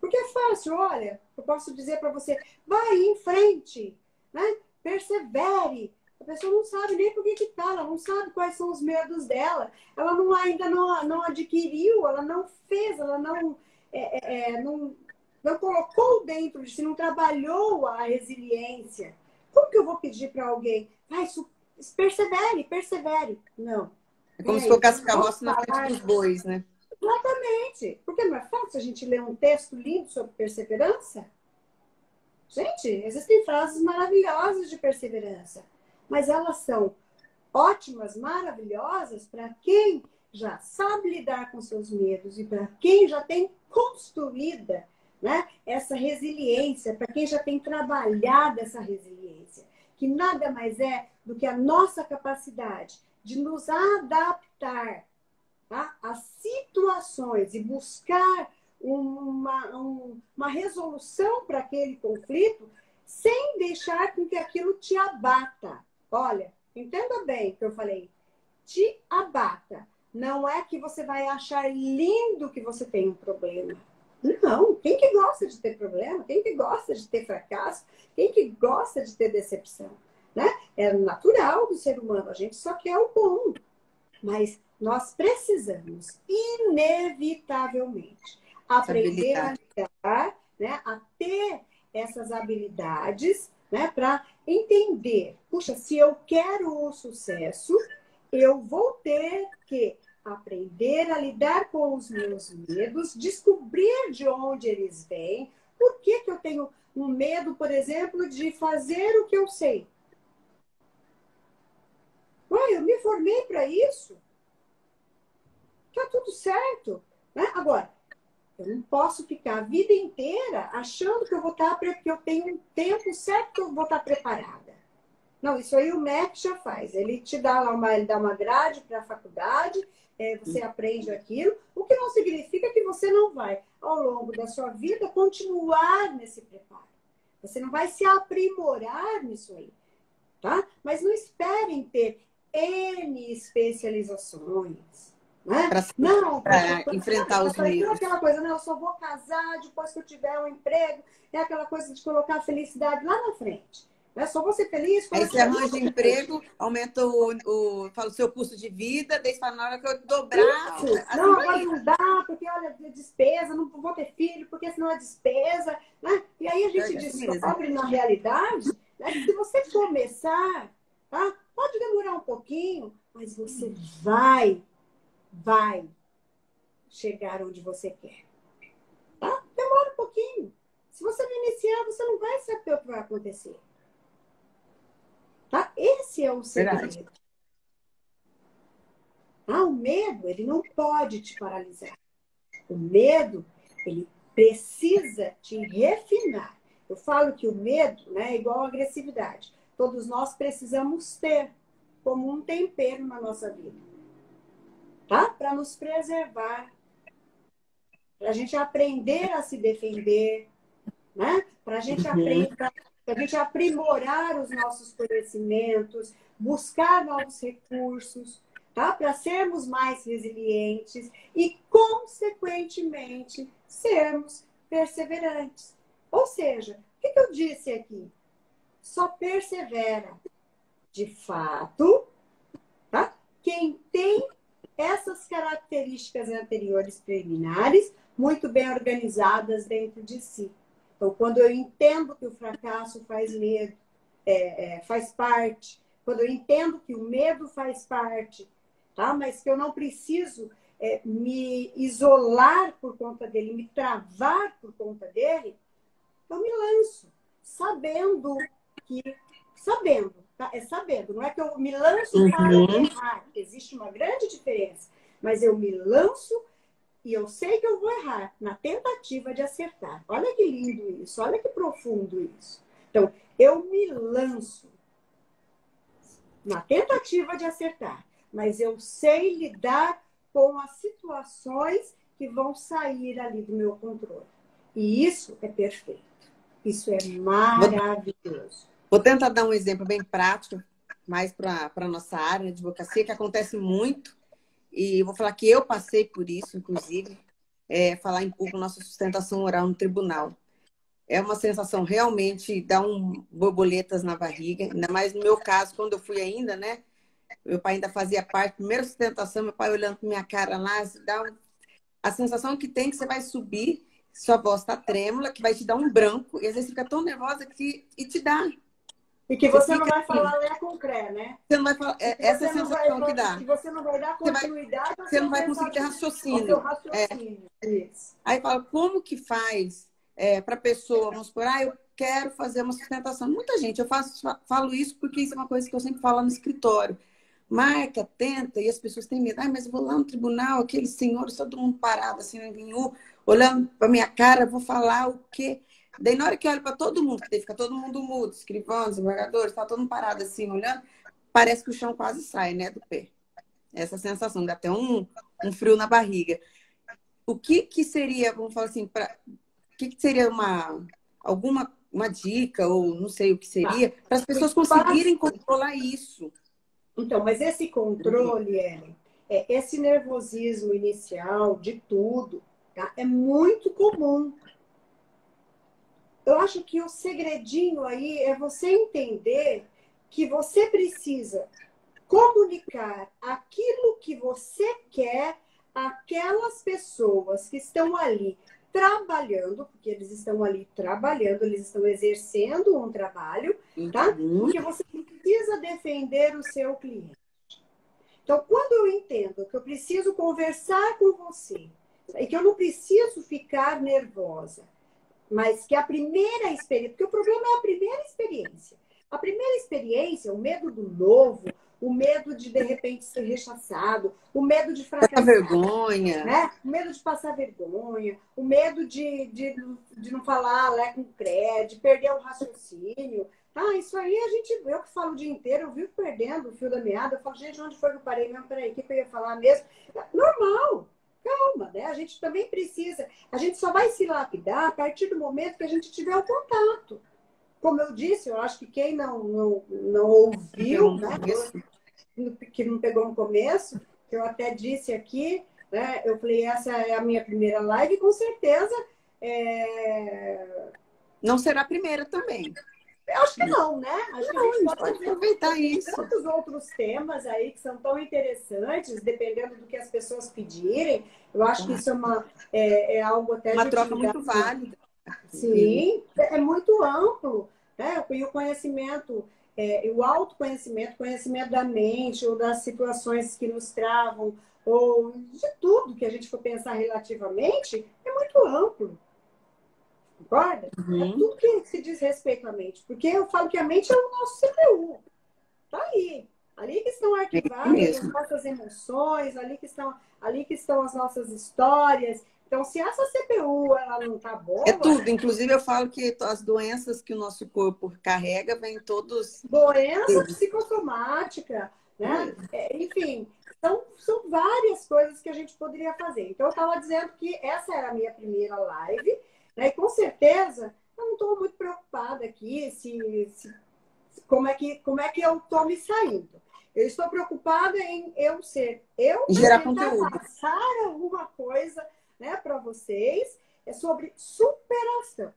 Porque é fácil, olha, eu posso dizer para você, vai em frente, né? Persevere. A pessoa não sabe nem por que está, ela não sabe quais são os medos dela, ela ainda não adquiriu, ela não fez, ela não colocou dentro de si, não trabalhou a resiliência. Como que eu vou pedir para alguém, vai, persevere, persevere? Não. É como se Peraí, colocasse vamos carroça na frente falar. dos bois, né? Exatamente. Porque não é fácil a gente ler um texto lindo sobre perseverança? Gente, existem frases maravilhosas de perseverança, mas elas são ótimas, maravilhosas para quem já sabe lidar com seus medos e para quem já tem construída, né, essa resiliência, para quem já tem trabalhado essa resiliência, que nada mais é do que a nossa capacidade de nos adaptar, tá, a situações e buscar uma resolução para aquele conflito sem deixar com que aquilo te abata. Olha, entenda bem o que eu falei. Te abata. Não é que você vai achar lindo que você tem um problema. Não. Quem que gosta de ter problema? Quem que gosta de ter fracasso? Quem que gosta de ter decepção? Né? É natural do ser humano, a gente só quer o bom. Mas nós precisamos, inevitavelmente, aprender a Habilidade. lidar, né, a ter essas habilidades, né, para entender, puxa, se eu quero o sucesso, eu vou ter que aprender a lidar com os meus medos, descobrir de onde eles vêm, por que que eu tenho um medo, por exemplo, de fazer o que eu sei. Ué, eu me formei para isso. Tá tudo certo. Né? Agora, eu não posso ficar a vida inteira achando que eu vou estar, que eu tenho um tempo certo que eu vou estar preparada. Não, isso aí o MEC já faz. Ele te dá lá ele dá uma grade para a faculdade, você aprende aquilo, o que não significa que você não vai, ao longo da sua vida, continuar nesse preparo. Você não vai se aprimorar nisso aí, tá? Mas não esperem ter N especializações. Né? Não, Para enfrentar os medos. Aquela coisa, não, eu só vou casar depois que eu tiver um emprego. É aquela coisa de colocar a felicidade lá na frente. Né? Só vou ser feliz quando aí você arranja emprego, aumenta fala, o seu custo de vida, daí você fala, na hora que eu dobrar. Isso. Assim Não, agora não dá, porque olha, despesa, não vou ter filho, porque senão é despesa. Né? E aí a gente descobre na realidade, né, que se você começar, tá? Pode demorar um pouquinho, mas você vai chegar onde você quer. Tá? Demora um pouquinho. Se você não iniciar, você não vai saber o que vai acontecer. Tá? Esse é o segredo. Verdade. O medo, ele não pode te paralisar. O medo, ele precisa te refinar. Eu falo que o medo, né, é igual à agressividade. Todos nós precisamos ter como um tempero na nossa vida. Tá? Para nos preservar. Para a gente aprender a se defender, né? Para a gente aprender, para a gente aprimorar os nossos conhecimentos, buscar novos recursos, tá? Para sermos mais resilientes e, consequentemente, sermos perseverantes. Ou seja, o que eu disse aqui? Só persevera, de fato, tá? Quem tem essas características anteriores preliminares muito bem organizadas dentro de si. Então, quando eu entendo que o fracasso faz medo, faz parte, quando eu entendo que o medo faz parte, tá? Mas que eu não preciso me isolar por conta dele, me travar por conta dele, eu me lanço, sabendo, tá? É sabendo, não é que eu me lanço para errar, existe uma grande diferença, mas eu me lanço e eu sei que eu vou errar na tentativa de acertar. Olha que lindo isso, olha que profundo isso. Então, eu me lanço na tentativa de acertar, mas eu sei lidar com as situações que vão sair ali do meu controle. E isso é perfeito. Isso é maravilhoso. Vou tentar dar um exemplo bem prático, mais para a nossa área de advocacia, que acontece muito. E vou falar que eu passei por isso, inclusive, falar em público nossa sustentação oral no tribunal. É uma sensação realmente, dá borboletas na barriga, ainda mais no meu caso, quando eu fui ainda, né? Meu pai ainda fazia parte, primeira sustentação, meu pai olhando para minha cara lá, a sensação que tem que você vai subir, sua voz está trêmula, que vai te dar um branco, e às vezes fica tão nervosa e te dá. E que você não vai falar lé com cré, né? Você não vai falar, essa é a sensação que dá. Que você não vai dar continuidade você não vai conseguir ter raciocínio. raciocínio. Isso. Aí fala, como que faz para a pessoa, vamos supor, eu quero fazer uma sustentação. Muita gente, falo isso porque isso é uma coisa que eu sempre falo no escritório. Marca, tenta, e as pessoas têm medo. Mas eu vou lá no tribunal, aquele senhor, todo mundo parado, assim, olhando para minha cara, vou falar o quê? Daí, na hora que eu olho para todo mundo, que fica todo mundo mudo, escrivãos, desembargadores, tá todo mundo parado assim, olhando, parece que o chão quase sai, né, do pé. Essa sensação, dá até um frio na barriga. O que seria, vamos falar assim, o que seria uma dica, ou não sei o que seria, para as pessoas conseguirem controlar isso? Então, mas esse controle, esse nervosismo inicial de tudo, tá? É muito comum. Eu acho que o segredinho aí é você entender que você precisa comunicar aquilo que você quer àquelas pessoas que estão ali trabalhando, porque eles estão ali trabalhando, eles estão exercendo um trabalho, tá? Porque você precisa defender o seu cliente. Então, quando eu entendo que eu preciso conversar com você e que eu não preciso ficar nervosa, mas que a primeira experiência, porque o problema é a primeira experiência. A primeira experiência, o medo do novo, o medo de repente ser rechaçado, o medo de fracassar, vergonha, né? O medo de passar vergonha, o medo de não falar lá com crédito, de perder o raciocínio. Ah, isso aí eu que falo o dia inteiro, eu vivo perdendo o fio da meada. Eu falo, gente, onde foi que eu parei mesmo? Peraí, o que eu ia falar mesmo? Normal, calma, né? A gente também precisa. A gente só vai se lapidar a partir do momento que a gente tiver o contato. Como eu disse, eu acho que quem não ouviu, né? Que não pegou no começo, que eu até disse aqui, né? Eu falei, essa é a minha primeira live, e com certeza. Não será a primeira também. Eu acho que não, né? Acho que a gente pode aproveitar isso. Tantos outros temas aí que são tão interessantes, dependendo do que as pessoas pedirem. Eu acho que isso é algo até uma troca muito válida. Sim, é muito amplo, né? E o conhecimento, o autoconhecimento, conhecimento da mente ou das situações que nos travam, ou de tudo que a gente for pensar relativamente, é muito amplo. Concorda? É tudo que se diz respeito à mente. Porque eu falo que a mente é o nosso CPU. Está ali. Ali que estão arquivadas as nossas emoções, ali que estão as nossas histórias. Então, se essa CPU ela não está boa... É tudo. Inclusive, eu falo que as doenças que o nosso corpo carrega vêm todos... Doença psicossomática, né? Enfim, são várias coisas que a gente poderia fazer. Então, eu estava dizendo que essa era a minha primeira live, né? E com certeza, eu não estou muito preocupada aqui como é que eu estou me saindo. Eu estou preocupada em gerar conteúdo, passar alguma coisa, né, para vocês, sobre superação.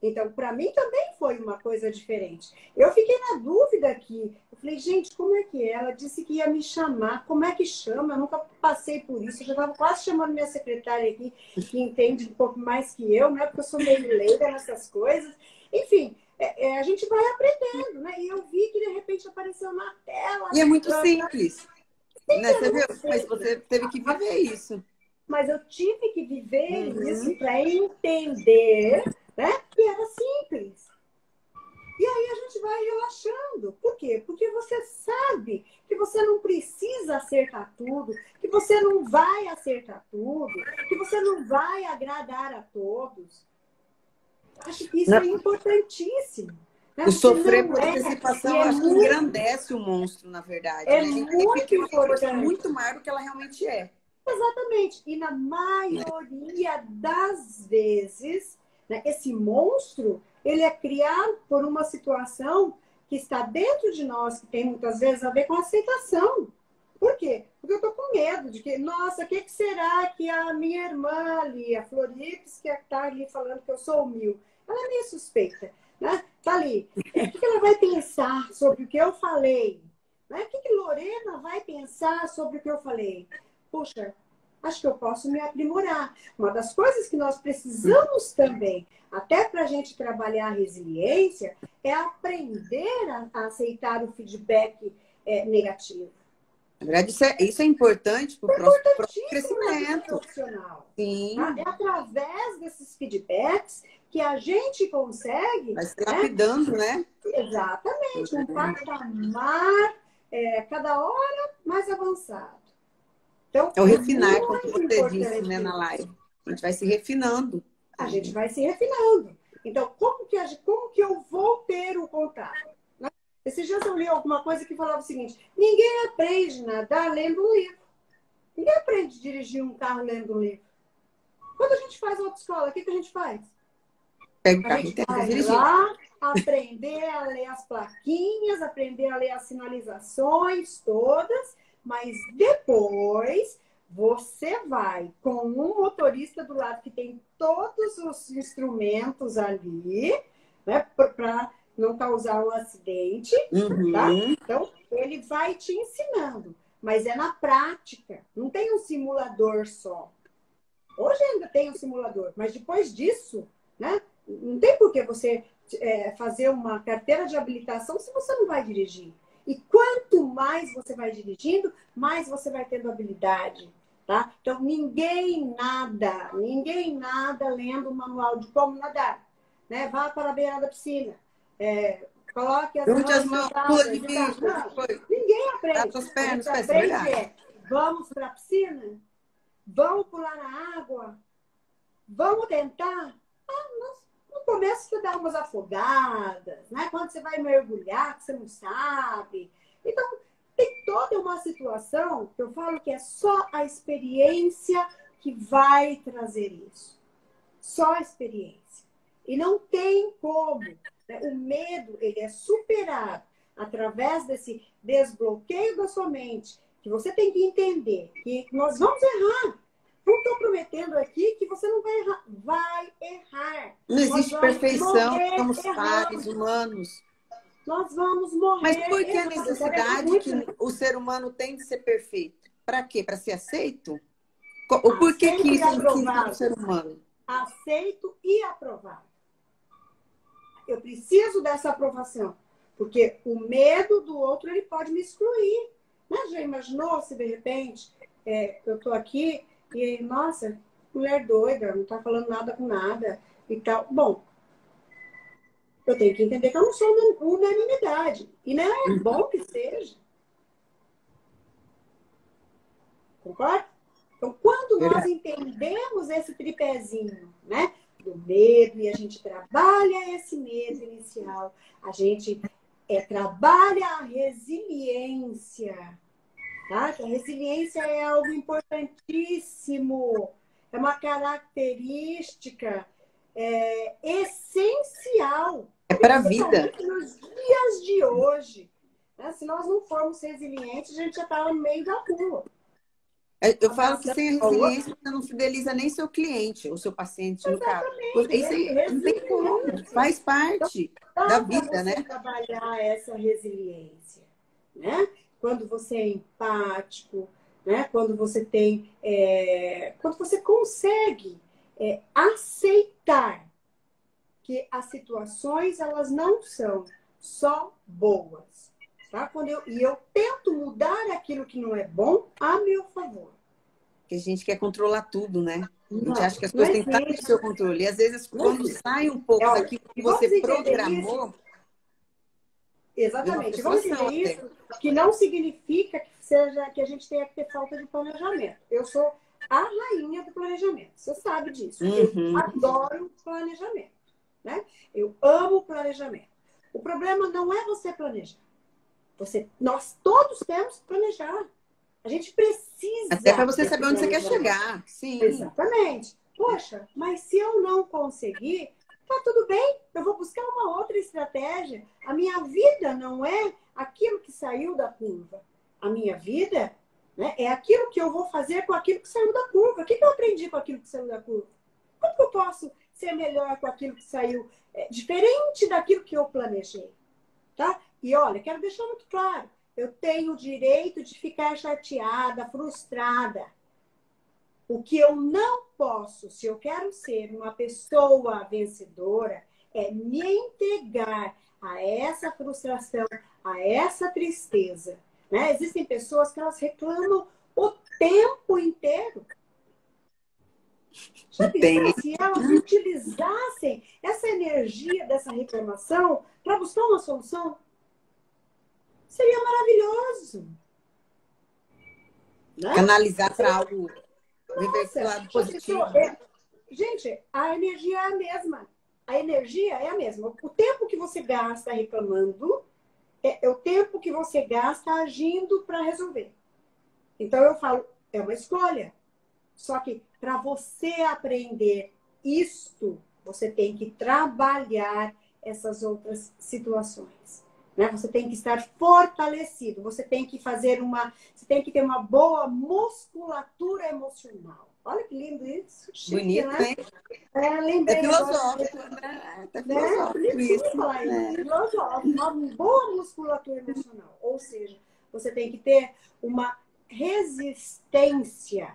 Então, para mim também foi uma coisa diferente. Eu fiquei na dúvida aqui. Eu falei, gente, como é que é? Ela disse que ia me chamar. Como é que chama? Eu nunca passei por isso. Eu já estava quase chamando minha secretária aqui, que entende um pouco mais que eu, né? Porque eu sou meio leiga nessas coisas. Enfim, a gente vai aprendendo, né? E eu vi que, de repente, apareceu na tela. E é muito simples. Né? Você viu? Mas você teve que viver isso. Mas eu tive que viver isso para entender, né, que era simples. E aí a gente vai relaxando. Por quê? Porque você sabe que você não precisa acertar tudo, que você não vai acertar tudo, que você não vai agradar a todos. Acho que isso é importantíssimo. Né? O sofrer por antecipação, acho que engrandece o monstro, na verdade. É né? muito importante. Muito maior do que ela realmente é. Exatamente. E na maioria das vezes, né, esse monstro, ele é criado por uma situação que está dentro de nós, que tem muitas vezes a ver com aceitação. Por quê? Porque eu estou com medo de que, nossa, o que será que a minha irmã ali, a Floripes, que está ali falando que eu sou humilde, ela é meio suspeita, né? Tá ali. O que ela vai pensar sobre o que eu falei? Né? O que Lorena vai pensar sobre o que eu falei? Puxa, acho que eu posso me aprimorar. Uma das coisas que nós precisamos também, até para a gente trabalhar a resiliência, é aprender a aceitar o feedback negativo. Na verdade, isso é importante para o próprio crescimento profissional. Sim. Tá? É através desses feedbacks que a gente consegue... Vai se lapidando, né? Exatamente. Um patamar, cada hora mais avançado. Então, é o refinar, como você disse, né, na live. A gente vai se refinando. A gente vai se refinando. Então, como que eu vou ter o contato? Né? Esses dias eu li alguma coisa que falava o seguinte: ninguém aprende a nadar lendo um livro. Ninguém aprende a dirigir um carro lendo um livro. Quando a gente faz autoescola, o que a gente faz? Pega o carro a gente e tenta vai dirigir. lá aprender a ler as plaquinhas, aprender a ler as sinalizações todas, mas depois você vai com um motorista do lado que tem todos os instrumentos ali, né, para não causar um acidente, tá? Então, ele vai te ensinando, mas é na prática, não tem um simulador só. Hoje ainda tem um simulador, mas depois disso, né? Não tem por que você fazer uma carteira de habilitação se você não vai dirigir. E quanto mais você vai dirigindo, mais você vai tendo habilidade, tá? Então, ninguém nada lendo o manual de como nadar, né? Vá para a beira da piscina, coloque as mãos pula de bico, ninguém aprende. as pernas, A gente aprende vamos para a piscina, vamos pular na água, vamos tentar. No começo você dá umas afogadas, né? Quando você vai mergulhar, que você não sabe. Então, tem toda uma situação que eu falo que é só a experiência que vai trazer isso. Só a experiência. E não tem como. Né? O medo, ele é superado através desse desbloqueio da sua mente, que você tem que entender que nós vamos errar. Não estou prometendo aqui que você não vai errar. Vai errar. Não existe perfeição, somos pares humanos. Nós vamos morrer. Mas por que a necessidade que o ser humano tem de ser perfeito? Para quê? Para ser aceito? O porquê que isso é no ser humano? Aceito e aprovado. Eu preciso dessa aprovação. Porque o medo do outro, ele pode me excluir. Mas já imaginou se, de repente, eu estou aqui e, nossa, mulher doida, não está falando nada com nada e tal. Bom, eu tenho que entender que eu não sou unanimidade. E não é bom que seja. Concorda? Então, quando nós entendemos esse tripézinho, né? Do medo, e a gente trabalha esse medo inicial, a gente trabalha a resiliência. Tá? A resiliência é algo importantíssimo, é uma característica essencial. É para a vida. Nos dias de hoje, né? Se nós não formos resilientes, a gente já está no meio da rua. Eu falo que sem a resiliência você não fideliza nem seu cliente ou seu paciente, no caso. Isso aí não tem como, faz parte da vida, né? Trabalhar essa resiliência, né? Quando você é empático, né? Quando você tem, quando você consegue aceitar que as situações elas não são só boas, tá? Quando eu tento mudar aquilo que não é bom a meu favor. Porque a gente quer controlar tudo, né? A gente acha que as coisas têm que estar no seu controle. E às vezes, quando sai um pouco daquilo que você programou... Exatamente. Vamos dizer isso, que não significa que a gente tenha que ter falta de planejamento. Eu sou a rainha do planejamento. Você sabe disso. Eu adoro planejamento, né? Eu amo planejamento. O problema não é você planejar. Nós todos temos que planejar. A gente precisa. Até para você saber onde você quer chegar. Sim. Exatamente. Poxa, mas se eu não conseguir, tá tudo bem. Eu vou buscar uma outra estratégia. A minha vida não é aquilo que saiu da curva. A minha vida, né, é aquilo que eu vou fazer com aquilo que saiu da curva. O que eu aprendi com aquilo que saiu da curva? Como que eu posso ser melhor com aquilo que saiu diferente daquilo que eu planejei? Tá? E olha, quero deixar muito claro. Eu tenho o direito de ficar chateada, frustrada. O que eu não posso, se eu quero ser uma pessoa vencedora, é me entregar a essa frustração, a essa tristeza. Né? Existem pessoas que elas reclamam o tempo inteiro. Já pensou se elas utilizassem essa energia dessa reclamação para buscar uma solução? Seria maravilhoso. Né? Canalizar para algo lado positivo. Gente, a energia é a mesma. A energia é a mesma. O tempo que você gasta reclamando é o tempo que você gasta agindo para resolver. Então eu falo, é uma escolha. Só que para você aprender isto, você tem que trabalhar essas outras situações. Né? Você tem que estar fortalecido, você tem que ter uma boa musculatura emocional. Olha que lindo isso. Chique, Bonito, né? hein? É Lembrei agora. filosófico, né? É Né? Por filosófico isso que eu isso. falar isso. É. Filosófico, uma boa musculatura emocional. Ou seja, você tem que ter uma resistência,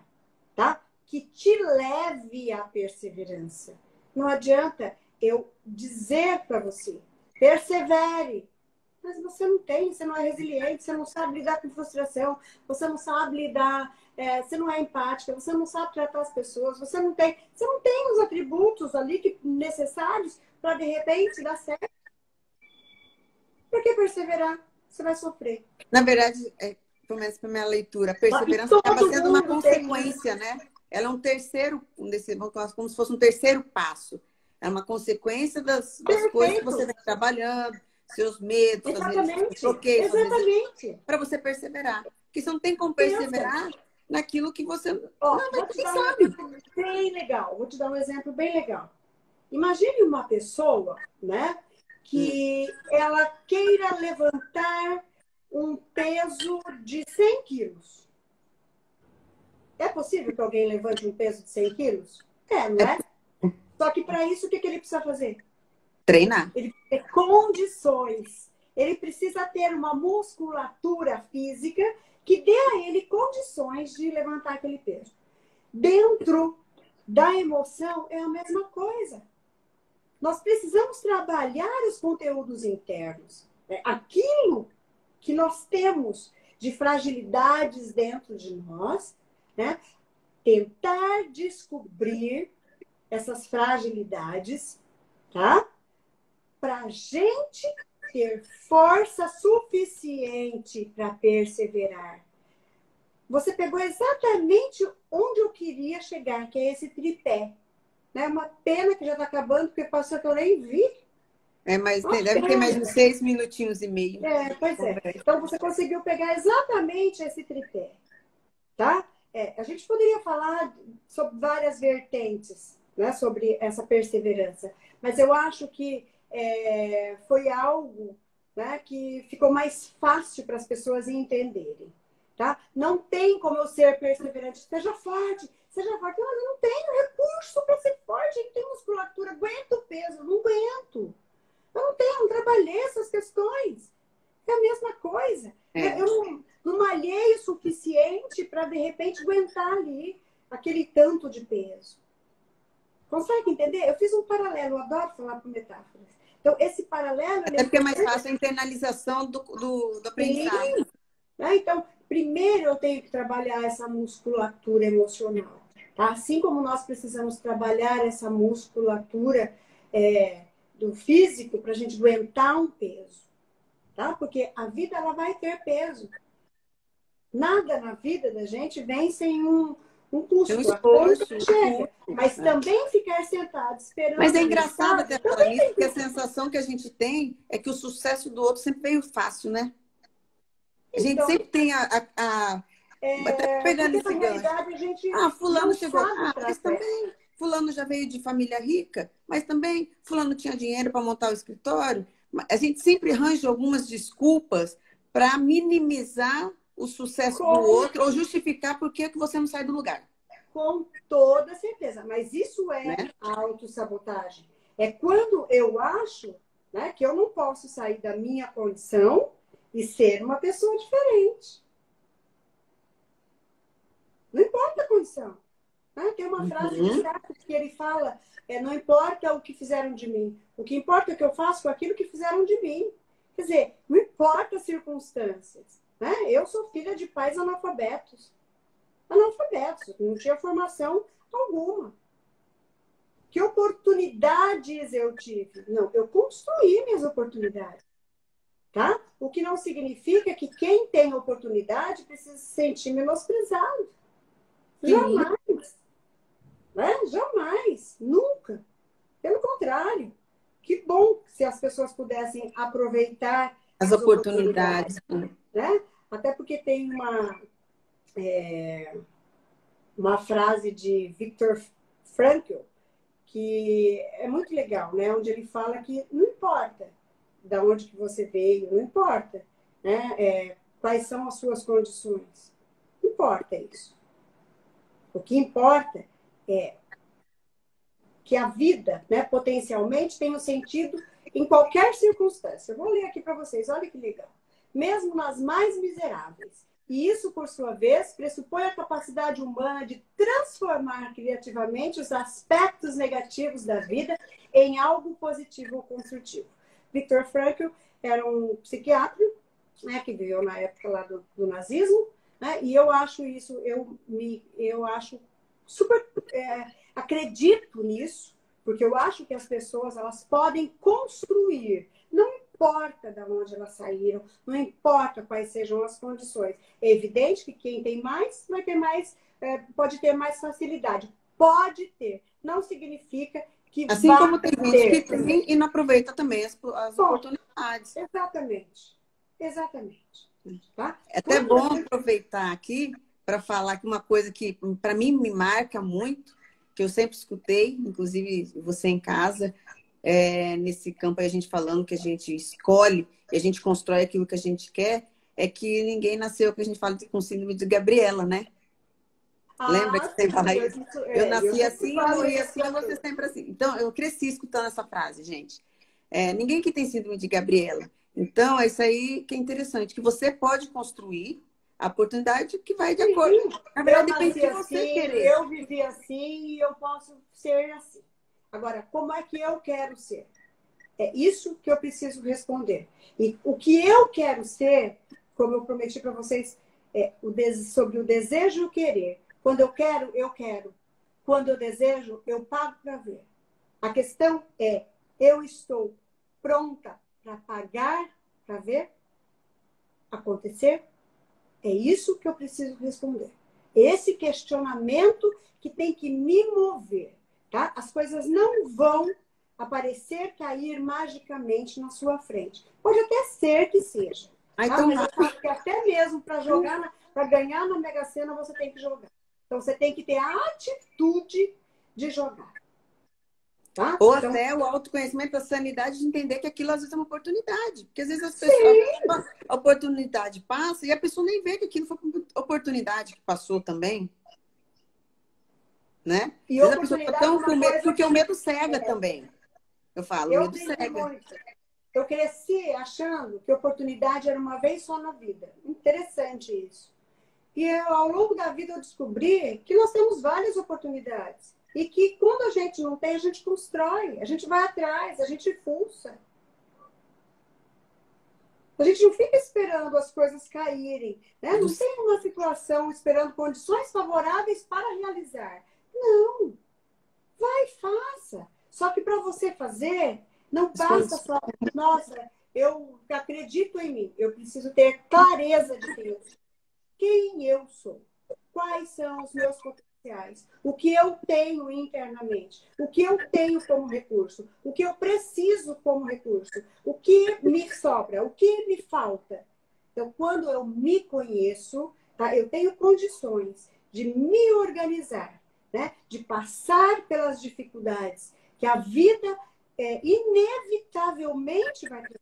tá? Que te leve à perseverança. Não adianta eu dizer para você, persevere, mas você não tem, você não é resiliente, você não sabe lidar com frustração, você não sabe lidar, você não é empática, você não sabe tratar as pessoas, você não tem os atributos ali necessários para de repente dar certo. Por que perseverar? Você vai sofrer. Na verdade, pelo menos para minha leitura, a E perseverança acaba todo sendo uma mundo tem isso. consequência, né? Ela é um terceiro, como se fosse um terceiro passo. É uma consequência das coisas que você Perfeito. vem trabalhando, seus medos, seus Exatamente. bloqueios, suas resistências, Exatamente. para você perseverar. Porque você não tem como Pensa. perseverar naquilo que você Ó, não vou te nem dar um sabe. exemplo bem legal. Vou te dar um exemplo bem legal. Imagine uma pessoa, né, Hum. que ela queira levantar um peso de 100 quilos. É possível que alguém levante um peso de 100 quilos? É, não É é? Só que para isso, o que ele precisa fazer? treinar. Ele precisa ter condições. Ele precisa ter uma musculatura física que dê a ele condições de levantar aquele peso. Dentro da emoção é a mesma coisa. Nós precisamos trabalhar os conteúdos internos. Aquilo que nós temos de fragilidades dentro de nós, né? Tentar descobrir essas fragilidades, tá? Para a gente ter força suficiente para perseverar. Você pegou exatamente onde eu queria chegar, que é esse tripé. Né? Uma pena que já está acabando, porque passou que eu nem vi. Mas Uma deve ter mais pena. uns 6 minutinhos e meio. Pois é. Então, você conseguiu pegar exatamente esse tripé. Tá? A gente poderia falar sobre várias vertentes, né? Sobre essa perseverança. Mas eu acho que foi algo, né, que ficou mais fácil para as pessoas entenderem. Tá? Não tem como eu ser perseverante. Seja forte. Mas eu não tenho recurso para ser forte. A gente tem musculatura. Aguento o peso. Não aguento. Eu não tenho, não trabalhei essas questões. É a mesma coisa. É. Eu não malhei o suficiente para, de repente, aguentar ali aquele tanto de peso. Consegue entender? Eu fiz um paralelo, eu adoro falar por metáforas. Então, esse paralelo... Até porque é mais fácil a internalização do aprendizado. Sim. Então, primeiro eu tenho que trabalhar essa musculatura emocional. Tá? Assim como nós precisamos trabalhar essa musculatura do físico para a gente aguentar um peso. Tá? Porque a vida ela vai ter peso. Nada na vida da gente vem sem um Tem um custo. A conta esforço, chega. Mas né? também ficar sentado esperando Mas é o engraçado resultado até falar também nisso, tem porque a custo. sensação que a gente tem é que o sucesso do outro sempre veio fácil, né? A gente Então, sempre tem até pegando porque na esse gancho. realidade a gente Ah, fulano não chegou. sabe Mas tratar. também fulano já veio de família rica, mas também fulano tinha dinheiro para montar o escritório. A gente sempre arranja algumas desculpas para minimizar o sucesso do Com, outro ou justificar por que você não sai do lugar, com toda certeza. Mas isso né? é autossabotagem. É quando eu acho, né, que eu não posso sair da minha condição e ser uma pessoa diferente. Não importa a condição. Né? Tem uma frase de Sócrates que ele fala: não importa o que fizeram de mim, o que importa é o que eu faço com aquilo que fizeram de mim. Quer dizer, não importa as circunstâncias. Né? Eu sou filha de pais analfabetos. Analfabetos, não tinha formação alguma. Que oportunidades eu tive? Não, eu construí minhas oportunidades. Tá? O que não significa que quem tem oportunidade precisa se sentir menosprezado. Sim, Jamais. Né? Jamais. Nunca. Pelo contrário. Que bom se as pessoas pudessem aproveitar as as oportunidades. oportunidades. Né? Até porque tem uma frase de Viktor Frankl que é muito legal, né? Onde ele fala que não importa de onde que você veio, não importa, né? Quais são as suas condições. Não importa isso. O que importa é que a vida, né, potencialmente, tem um sentido em qualquer circunstância. Eu vou ler aqui para vocês, olha que legal. Mesmo nas mais miseráveis. E isso, por sua vez, pressupõe a capacidade humana de transformar criativamente os aspectos negativos da vida em algo positivo ou construtivo. Viktor Frankl era um psiquiatra, né, que viveu na época lá do nazismo, né, e eu acho isso, eu acho super, acredito nisso, porque eu acho que as pessoas elas podem construir, não importa de onde elas saíram, não importa quais sejam as condições. É evidente que quem tem mais vai ter mais, pode ter mais facilidade. Pode ter. Não significa que assim vai como tem gente que ter. tem e não aproveita também as Bom, oportunidades. exatamente. Exatamente. Tá? É até bom aproveitar aqui para falar que uma coisa que para mim me marca muito, que eu sempre escutei, inclusive você em casa, nesse campo aí a gente falando que a gente escolhe e a gente constrói aquilo que a gente quer, é que ninguém nasceu, que a gente fala com síndrome de Gabriela, né? Lembra que você fala isso? Eu nasci assim, eu morri assim, eu vou ser sempre assim. Então, eu cresci escutando essa frase, gente. Ninguém que tem síndrome de Gabriela. Então, é isso aí que é interessante, que você pode construir a oportunidade que vai de acordo. Na verdade, depende de você querer. Eu vivi assim e eu posso ser assim. Agora, como é que eu quero ser? É isso que eu preciso responder. E o que eu quero ser, como eu prometi para vocês, sobre o desejo e o querer. Quando eu quero, eu quero. Quando eu desejo, eu pago para ver. A questão é, eu estou pronta para pagar para ver acontecer? É isso que eu preciso responder. Esse questionamento que tem que me mover. Tá? As coisas não vão aparecer, cair magicamente na sua frente. Pode até ser que seja. Tá? Então, mas eu falo que até mesmo para ganhar na Mega Sena, você tem que jogar. Então, você tem que ter a atitude de jogar. Tá? Ou então, até o autoconhecimento, a sanidade de entender que aquilo às vezes é uma oportunidade. Porque às vezes as pessoas, a oportunidade passa e a pessoa nem vê que aquilo foi uma oportunidade que passou também. Né? E às vezes a pessoa está tão com medo, porque o medo cega é. também. Eu falo, o medo cega. Muito. Eu cresci achando que oportunidade era uma vez só na vida. Interessante isso. E ao longo da vida eu descobri que nós temos várias oportunidades. E que quando a gente não tem, a gente constrói, a gente vai atrás, a gente fuça. A gente não fica esperando as coisas caírem. Né? Não tem uma situação esperando condições favoráveis para realizar. Não. Vai, faça. Só que para você fazer, não basta só, nossa, eu acredito em mim. Eu preciso ter clareza de quem eu sou. Quais são os meus potenciais? O que eu tenho internamente? O que eu tenho como recurso? O que eu preciso como recurso? O que me sobra? O que me falta? Então, quando eu me conheço, tá, eu tenho condições de me organizar, né? De passar pelas dificuldades que a vida inevitavelmente vai ter,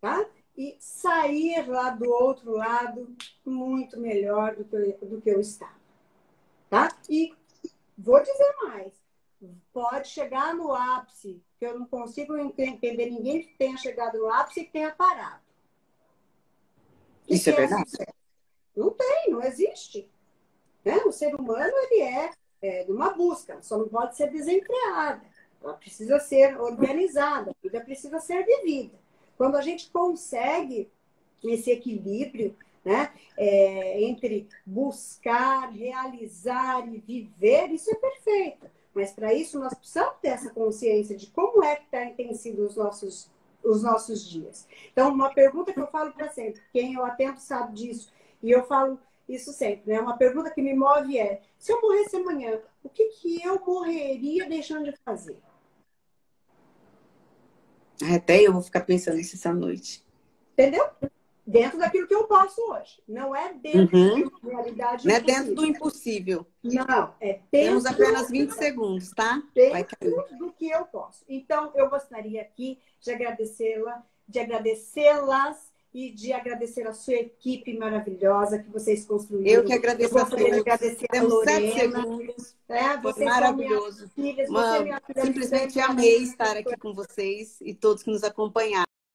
tá? E sair lá do outro lado muito melhor do que eu estava, tá? E vou dizer mais, pode chegar no ápice, que eu não consigo entender ninguém que tenha chegado no ápice e que tenha parado. Isso é verdade? Não tem, não existe. Né? O ser humano, ele é numa busca, só não pode ser desenfreada. Ela precisa ser organizada, a vida precisa ser vivida. Quando a gente consegue esse equilíbrio, né, entre buscar, realizar e viver, isso é perfeito. Mas para isso nós precisamos ter essa consciência de como é que tem sido os nossos dias. Então, uma pergunta que eu falo para sempre, quem eu atendo sabe disso, e eu falo isso sempre, né? Uma pergunta que me move é, se eu morresse amanhã, o que eu morreria deixando de fazer? Até eu vou ficar pensando nisso essa noite. Entendeu? Dentro daquilo que eu posso hoje. Não é dentro da realidade não é dentro do impossível. Não, é dentro... Temos apenas 20 segundos, tá? Dentro do que eu posso. Então, eu gostaria aqui de agradecê-las e de agradecer a sua equipe maravilhosa que vocês construíram. Eu que agradeço a gostaria de todos. agradecer a Temos 7 Lorena. segundos. Vocês Foi maravilhoso. são minhas filhas. Você é minha filha. Simplesmente amei estar aqui com vocês e todos que nos acompanharam.